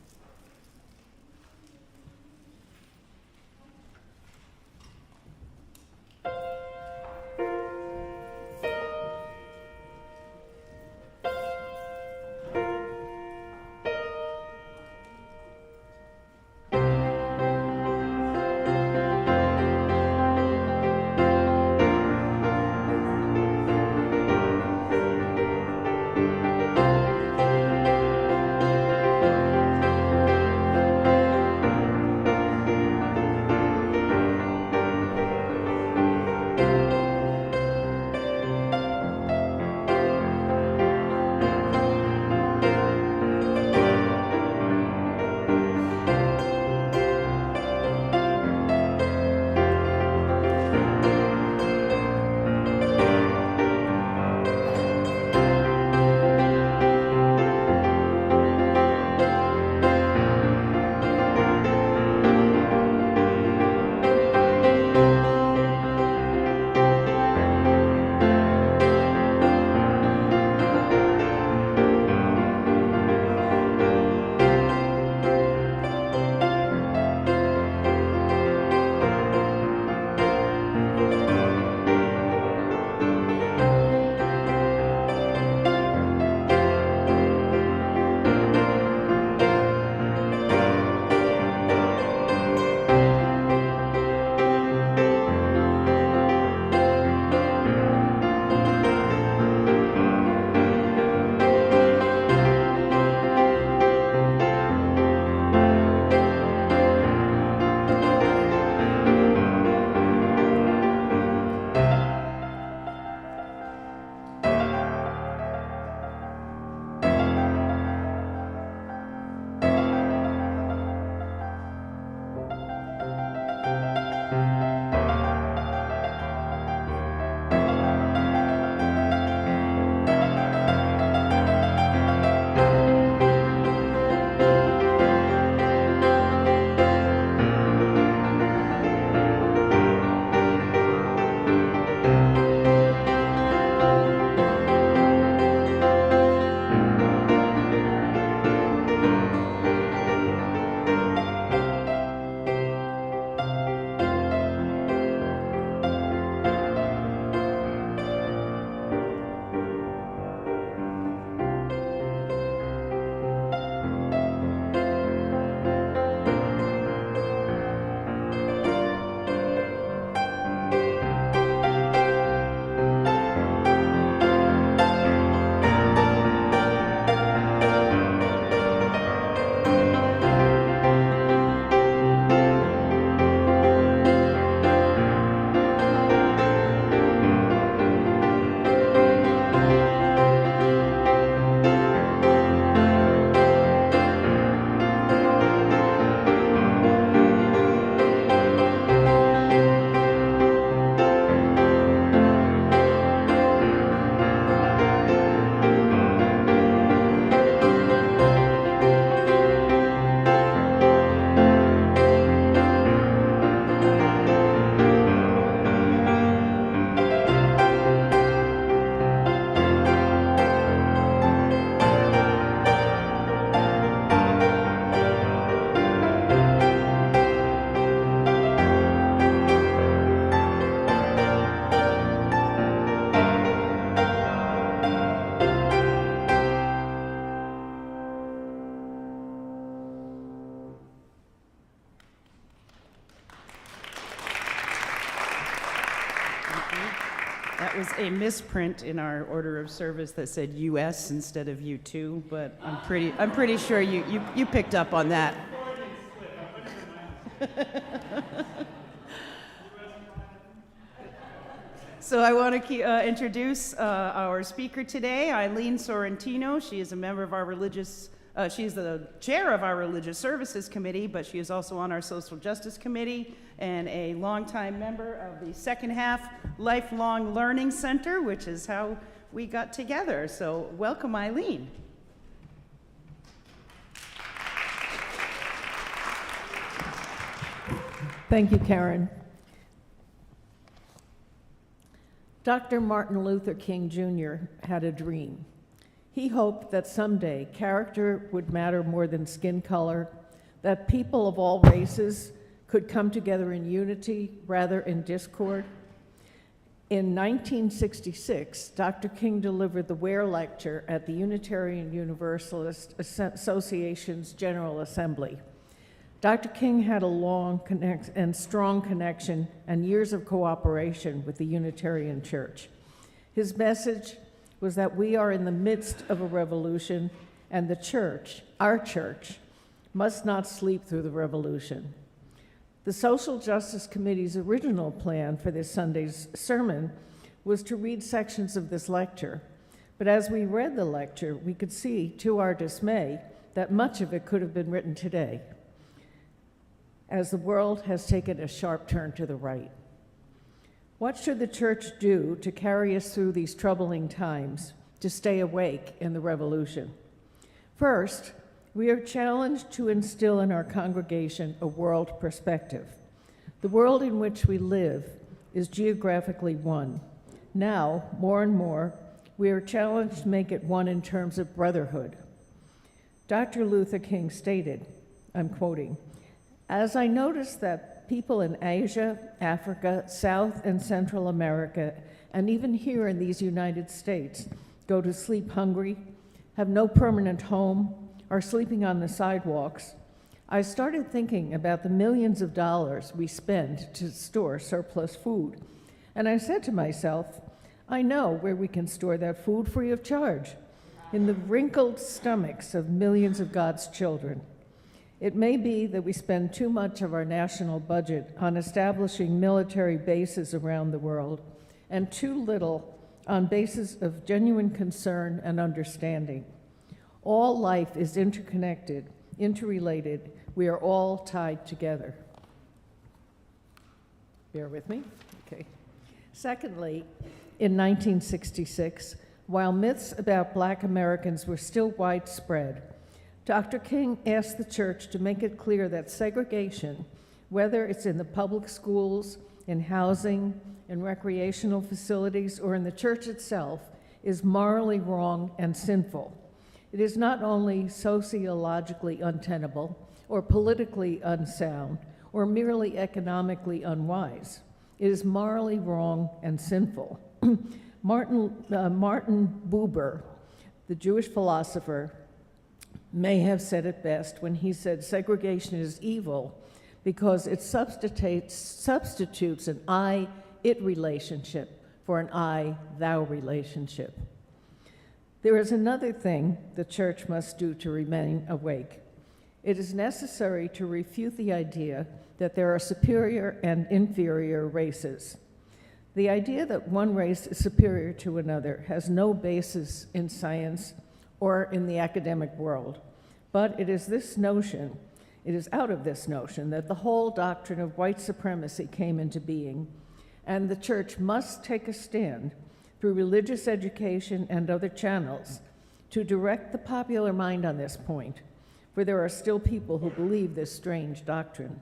That was a misprint in our order of service that said U.S. instead of U2, but I'm pretty sure you picked up on that. So I want to introduce our speaker today, Eileen Sorrentino. She is a member of our she's the chair of our Religious Services Committee, but she is also on our Social Justice Committee and a longtime member of the Second Half Lifelong Learning Center, which is how we got together. So welcome, Eileen. Thank you, Karen. Dr. Martin Luther King Jr. had a dream. He hoped that someday character would matter more than skin color, that people of all races could come together in unity rather in discord. In 1966, Dr. King delivered the Ware Lecture at the Unitarian Universalist Association's General Assembly. Dr. King had a long and strong connection and years of cooperation with the Unitarian Church. His message was that we are in the midst of a revolution, and the church, our church, must not sleep through the revolution. The Social Justice Committee's original plan for this Sunday's sermon was to read sections of this lecture, but as we read the lecture, we could see, to our dismay, that much of it could have been written today, as the world has taken a sharp turn to the right. What should the church do to carry us through these troubling times, to stay awake in the revolution? First, we are challenged to instill in our congregation a world perspective. The world in which we live is geographically one. Now, more and more, we are challenged to make it one in terms of brotherhood. Dr. Luther King stated, I'm quoting, "As I notice that people in Asia, Africa, South and Central America, and even here in these United States, go to sleep hungry, have no permanent home, are sleeping on the sidewalks, I started thinking about the millions of dollars we spend to store surplus food. And I said to myself, I know where we can store that food free of charge, in the wrinkled stomachs of millions of God's children. It may be that we spend too much of our national budget on establishing military bases around the world, and too little on bases of genuine concern and understanding. All life is interconnected, interrelated. We are all tied together." Bear with me. Okay. Secondly, in 1966, while myths about Black Americans were still widespread, Dr. King asked the church to make it clear that segregation, whether it's in the public schools, in housing, in recreational facilities, or in the church itself, is morally wrong and sinful. It is not only sociologically untenable, or politically unsound, or merely economically unwise. It is morally wrong and sinful. Martin Buber, the Jewish philosopher, may have said it best when he said segregation is evil because it substitutes an I-it relationship for an I-thou relationship. There is another thing the church must do to remain awake. It is necessary to refute the idea that there are superior and inferior races. The idea that one race is superior to another has no basis in science or in the academic world, but it is out of this notion that the whole doctrine of white supremacy came into being, and the church must take a stand through religious education and other channels to direct the popular mind on this point, for there are still people who believe this strange doctrine.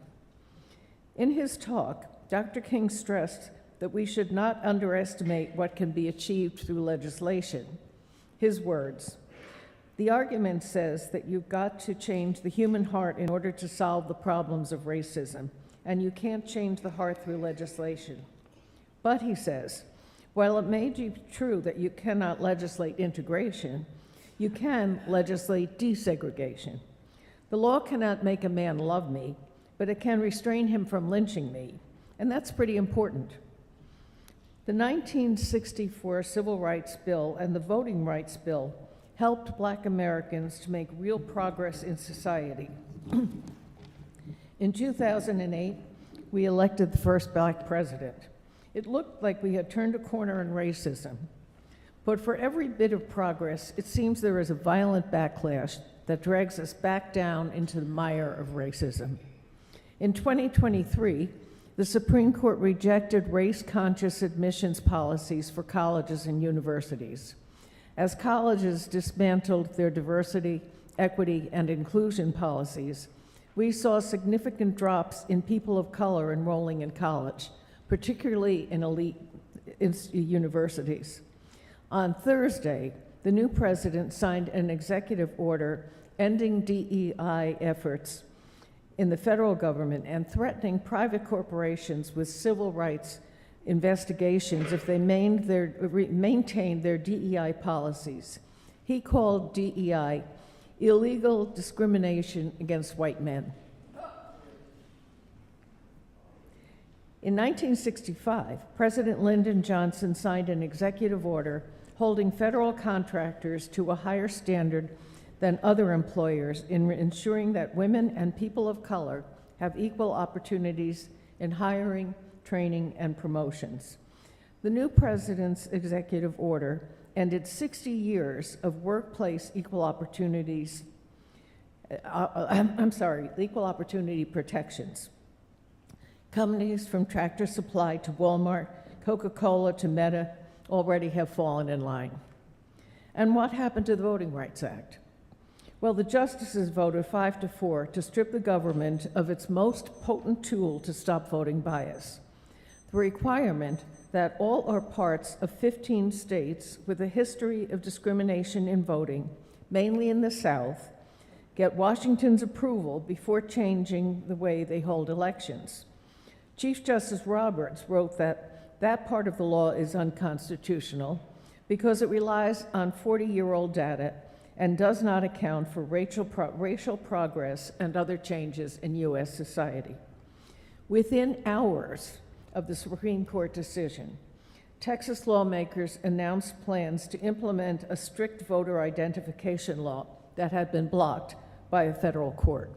In his talk, Dr. King stressed that we should not underestimate what can be achieved through legislation. His words, "The argument says that you've got to change the human heart in order to solve the problems of racism, and you can't change the heart through legislation. But," he says, "while it may be true that you cannot legislate integration, you can legislate desegregation. The law cannot make a man love me, but it can restrain him from lynching me, and that's pretty important." The 1964 Civil Rights Bill and the Voting Rights Bill helped Black Americans to make real progress in society. In 2008, we elected the first Black president. It looked like we had turned a corner in racism. But for every bit of progress, it seems there is a violent backlash that drags us back down into the mire of racism. In 2023, the Supreme Court rejected race-conscious admissions policies for colleges and universities. As colleges dismantled their diversity, equity, and inclusion policies, we saw significant drops in people of color enrolling in college, particularly in elite universities. On Thursday, the new president signed an executive order ending DEI efforts in the federal government and threatening private corporations with civil rights investigations if they maintained their DEI policies. He called DEI illegal discrimination against white men. In 1965, President Lyndon Johnson signed an executive order holding federal contractors to a higher standard than other employers in ensuring that women and people of color have equal opportunities in hiring, training, and promotions. The new president's executive order ended 60 years of workplace equal opportunities, equal opportunity protections. Companies from Tractor Supply to Walmart, Coca-Cola to Meta already have fallen in line. And what happened to the Voting Rights Act? Well, the justices voted 5-4 to strip the government of its most potent tool to stop voting bias, the requirement that all or parts of 15 states with a history of discrimination in voting, mainly in the South, get Washington's approval before changing the way they hold elections. Chief Justice Roberts wrote that part of the law is unconstitutional because it relies on 40-year-old data and does not account for racial progress and other changes in U.S. society. Within hours of the Supreme Court decision, Texas lawmakers announced plans to implement a strict voter identification law that had been blocked by a federal court.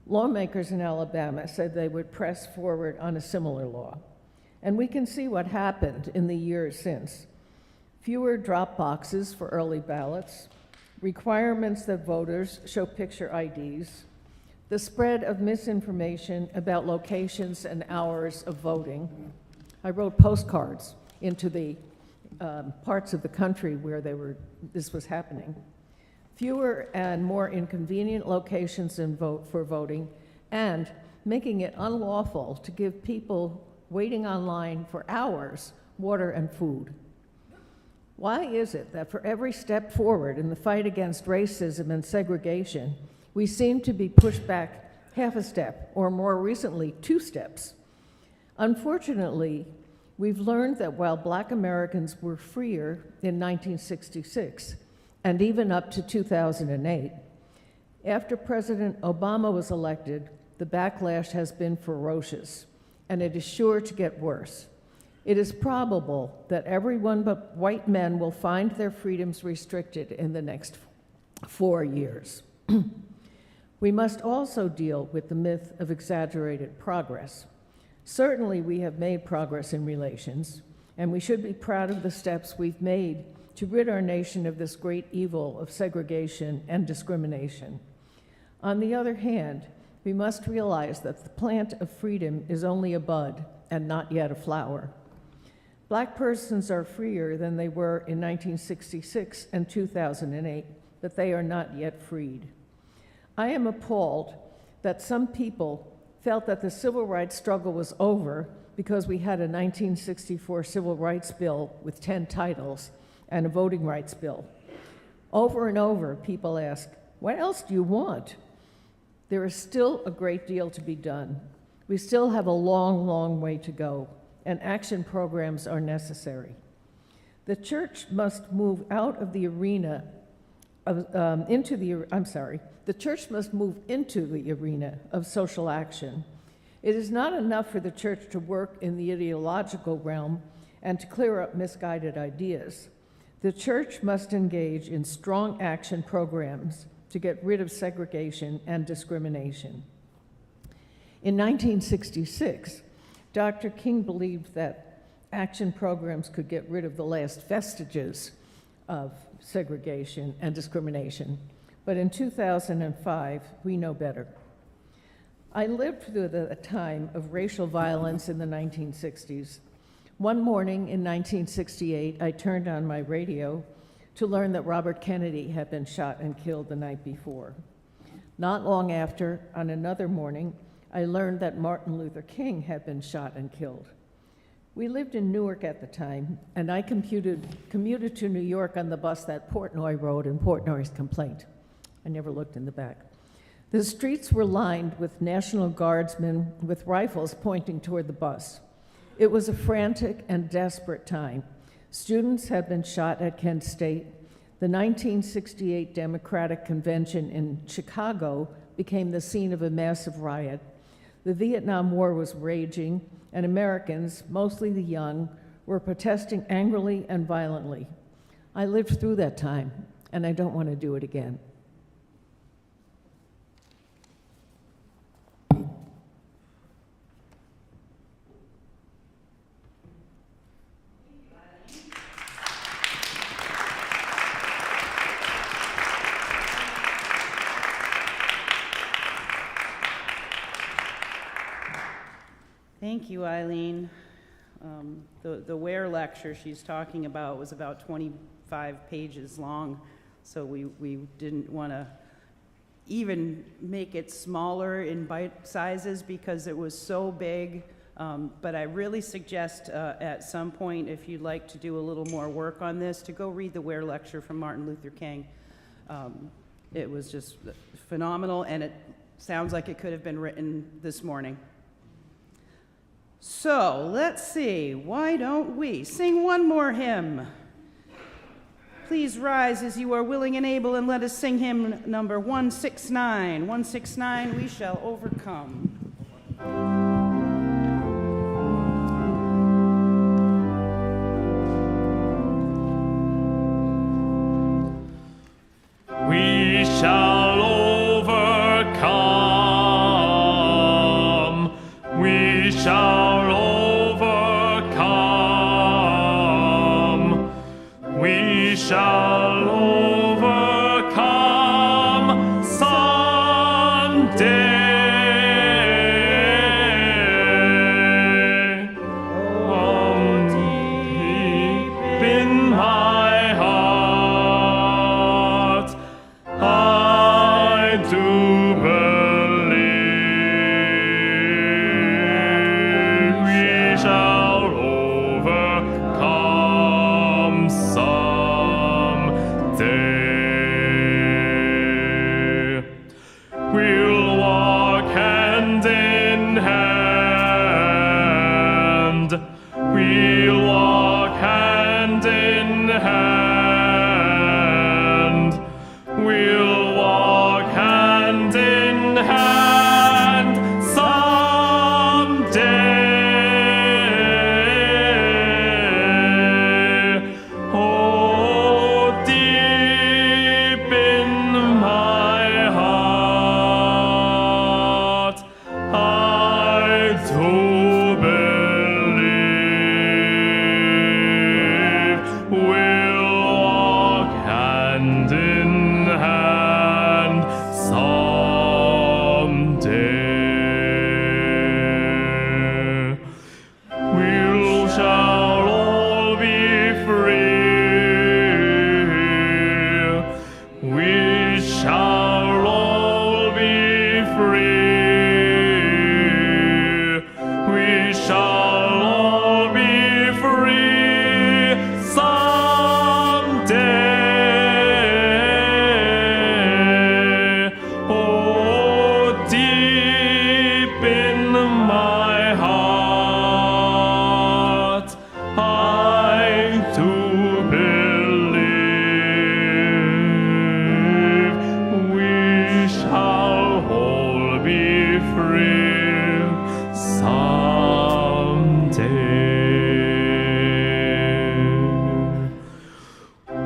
Lawmakers in Alabama said they would press forward on a similar law. And we can see what happened in the years since. Fewer drop boxes for early ballots, requirements that voters show picture IDs, the spread of misinformation about locations and hours of voting. I wrote postcards into the parts of the country where this was happening. Fewer and more inconvenient locations for voting, and making it unlawful to give people waiting online for hours water and food. Why is it that for every step forward in the fight against racism and segregation, we seem to be pushed back half a step, or more recently, 2 steps? Unfortunately, we've learned that while Black Americans were freer in 1966, and even up to 2008, after President Obama was elected, the backlash has been ferocious, and it is sure to get worse. It is probable that everyone but white men will find their freedoms restricted in the next 4 years. We must also deal with the myth of exaggerated progress. Certainly, we have made progress in relations, and we should be proud of the steps we've made to rid our nation of this great evil of segregation and discrimination. On the other hand, we must realize that the plant of freedom is only a bud and not yet a flower. Black persons are freer than they were in 1966 and 2008, but they are not yet freed. I am appalled that some people felt that the civil rights struggle was over because we had a 1964 civil rights bill with 10 titles and a voting rights bill. Over and over, people ask, what else do you want? There is still a great deal to be done. We still have a long, long way to go, and action programs are necessary. The church must move out of the arena of, the church must move into the arena of social action. It is not enough for the church to work in the ideological realm and to clear up misguided ideas. The church must engage in strong action programs to get rid of segregation and discrimination. In 1966, Dr. King believed that action programs could get rid of the last vestiges of segregation and discrimination. But in 2005, we know better. I lived through a time of racial violence in the 1960s. One morning in 1968, I turned on my radio to learn that Robert Kennedy had been shot and killed the night before. Not long after, on another morning, I learned that Martin Luther King had been shot and killed. We lived in Newark at the time, and I commuted to New York on the bus that Portnoy rode in Portnoy's complaint. I never looked in the back. The streets were lined with National Guardsmen with rifles pointing toward the bus. It was a frantic and desperate time. Students had been shot at Kent State. The 1968 Democratic Convention in Chicago became the scene of a massive riot. The Vietnam War was raging, and Americans, mostly the young, were protesting angrily and violently. I lived through that time, and I don't want to do it again. Thank you, Eileen. The Ware lecture she's talking about was about 25 pages long, so we didn't want to even make it smaller in bite sizes because it was so big. But I really suggest at some point, if you'd like to do a little more work on this, to go read the Ware lecture from Martin Luther King. It was just phenomenal, and it sounds like it could have been written this morning. So let's see, why don't we sing one more hymn? Please rise as you are willing and able, and let us sing hymn number 169. 169, We Shall Overcome. We shall overcome. We shall we shall overcome someday. Oh, deep in my heart, I do believe we shall overcome someday. We'll walk hand in hand. We'll walk hand in hand. We'll walk hand in hand someday. Oh, deep in my heart, I do believe we'll walk hand in hand someday. We shall all be free. We shall all be free. We shall all be free someday. Oh, deep in my heart, I do believe we shall all be free someday.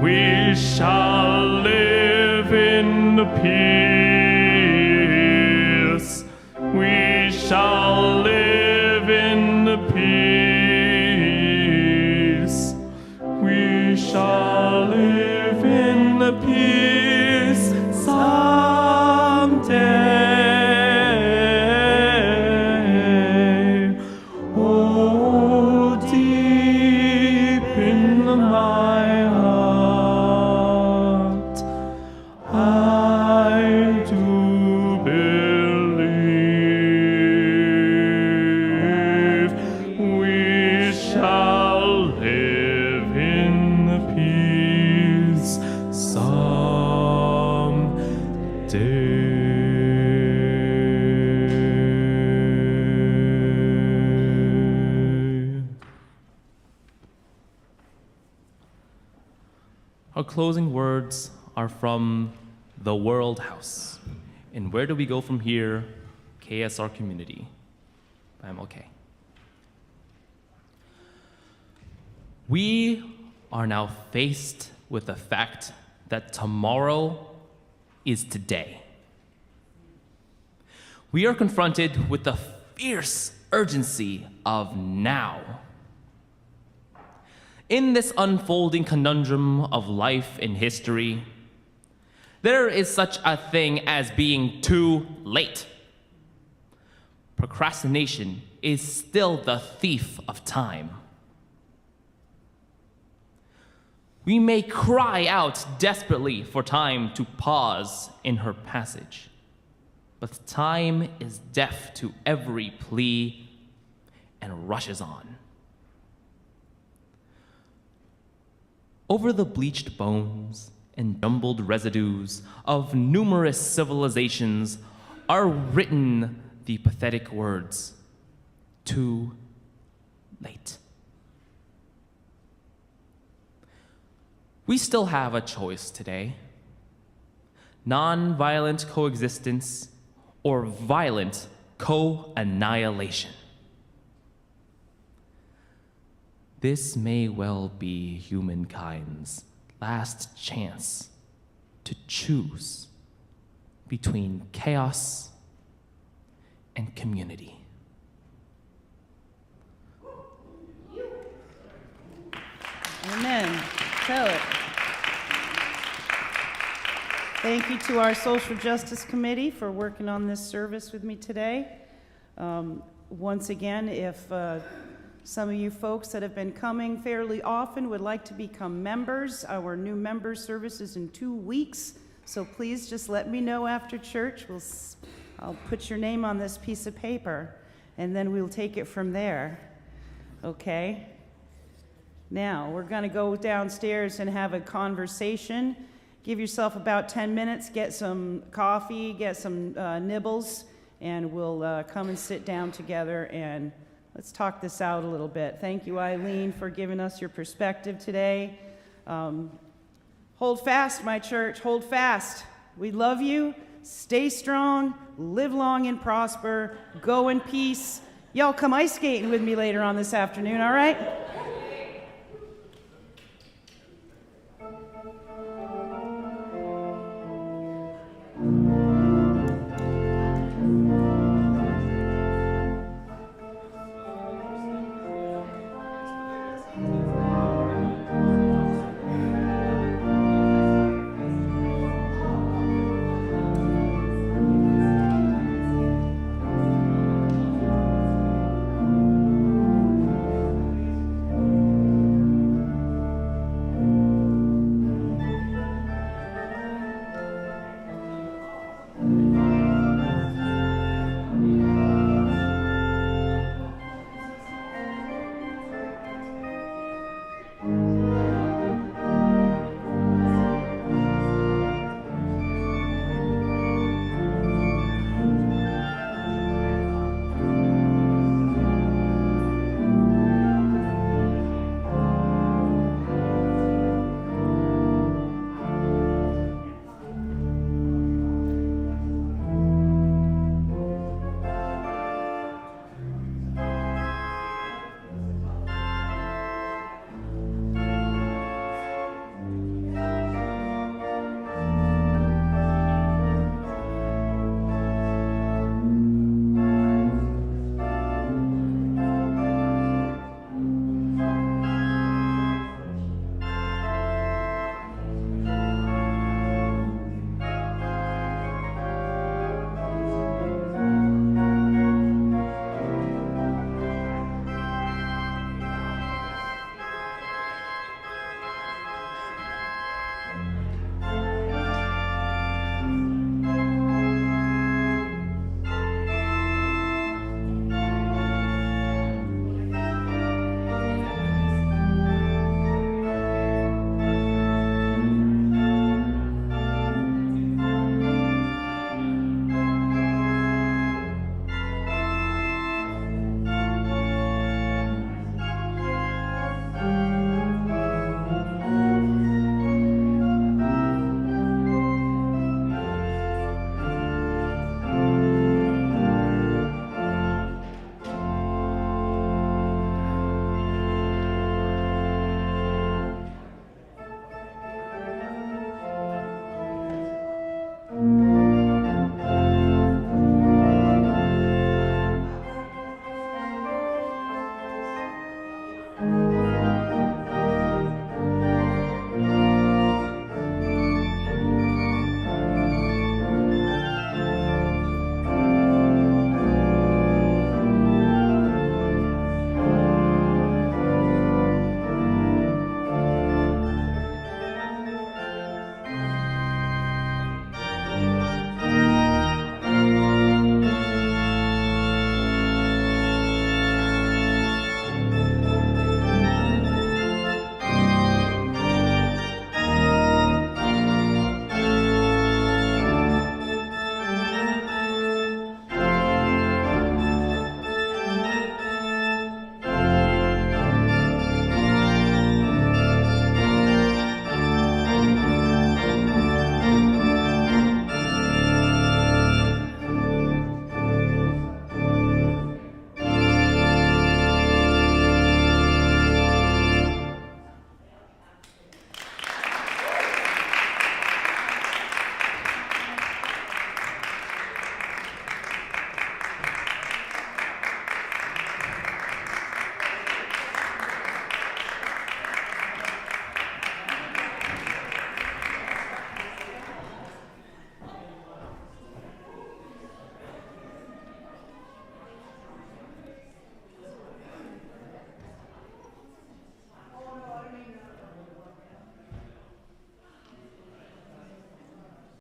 We shall live in peace. We shall live in peace. We shall live in peace. my heart. I do believe we shall live in peace someday. Our closing words are from the World House. And where do we go from here, KSR community? I'm okay. We are now faced with the fact that tomorrow is today. We are confronted with the fierce urgency of now. In this unfolding conundrum of life and history, there is such a thing as being too late. Procrastination is still the thief of time. We may cry out desperately for time to pause in her passage, but time is deaf to every plea and rushes on. Over the bleached bones and jumbled residues of numerous civilizations are written the pathetic words, too late. We still have a choice today: non-violent coexistence or violent co-annihilation. This may well be humankind's last chance to choose between chaos and community. Amen. Tell it. Thank you to our Social Justice Committee for working on this service with me today. Once again, if some of you folks that have been coming fairly often would like to become members, our new member service is in 2 weeks, so please just let me know after church. I'll put your name on this piece of paper, and then we'll take it from there, okay? Now, we're going to go downstairs and have a conversation. Give yourself about 10 minutes, get some coffee, get some nibbles, and we'll come and sit down together and let's talk this out a little bit. Thank you, Eileen, for giving us your perspective today. Hold fast, my church, hold fast. We love you. Stay strong, live long and prosper, go in peace. Y'all come ice skating with me later on this afternoon, all right?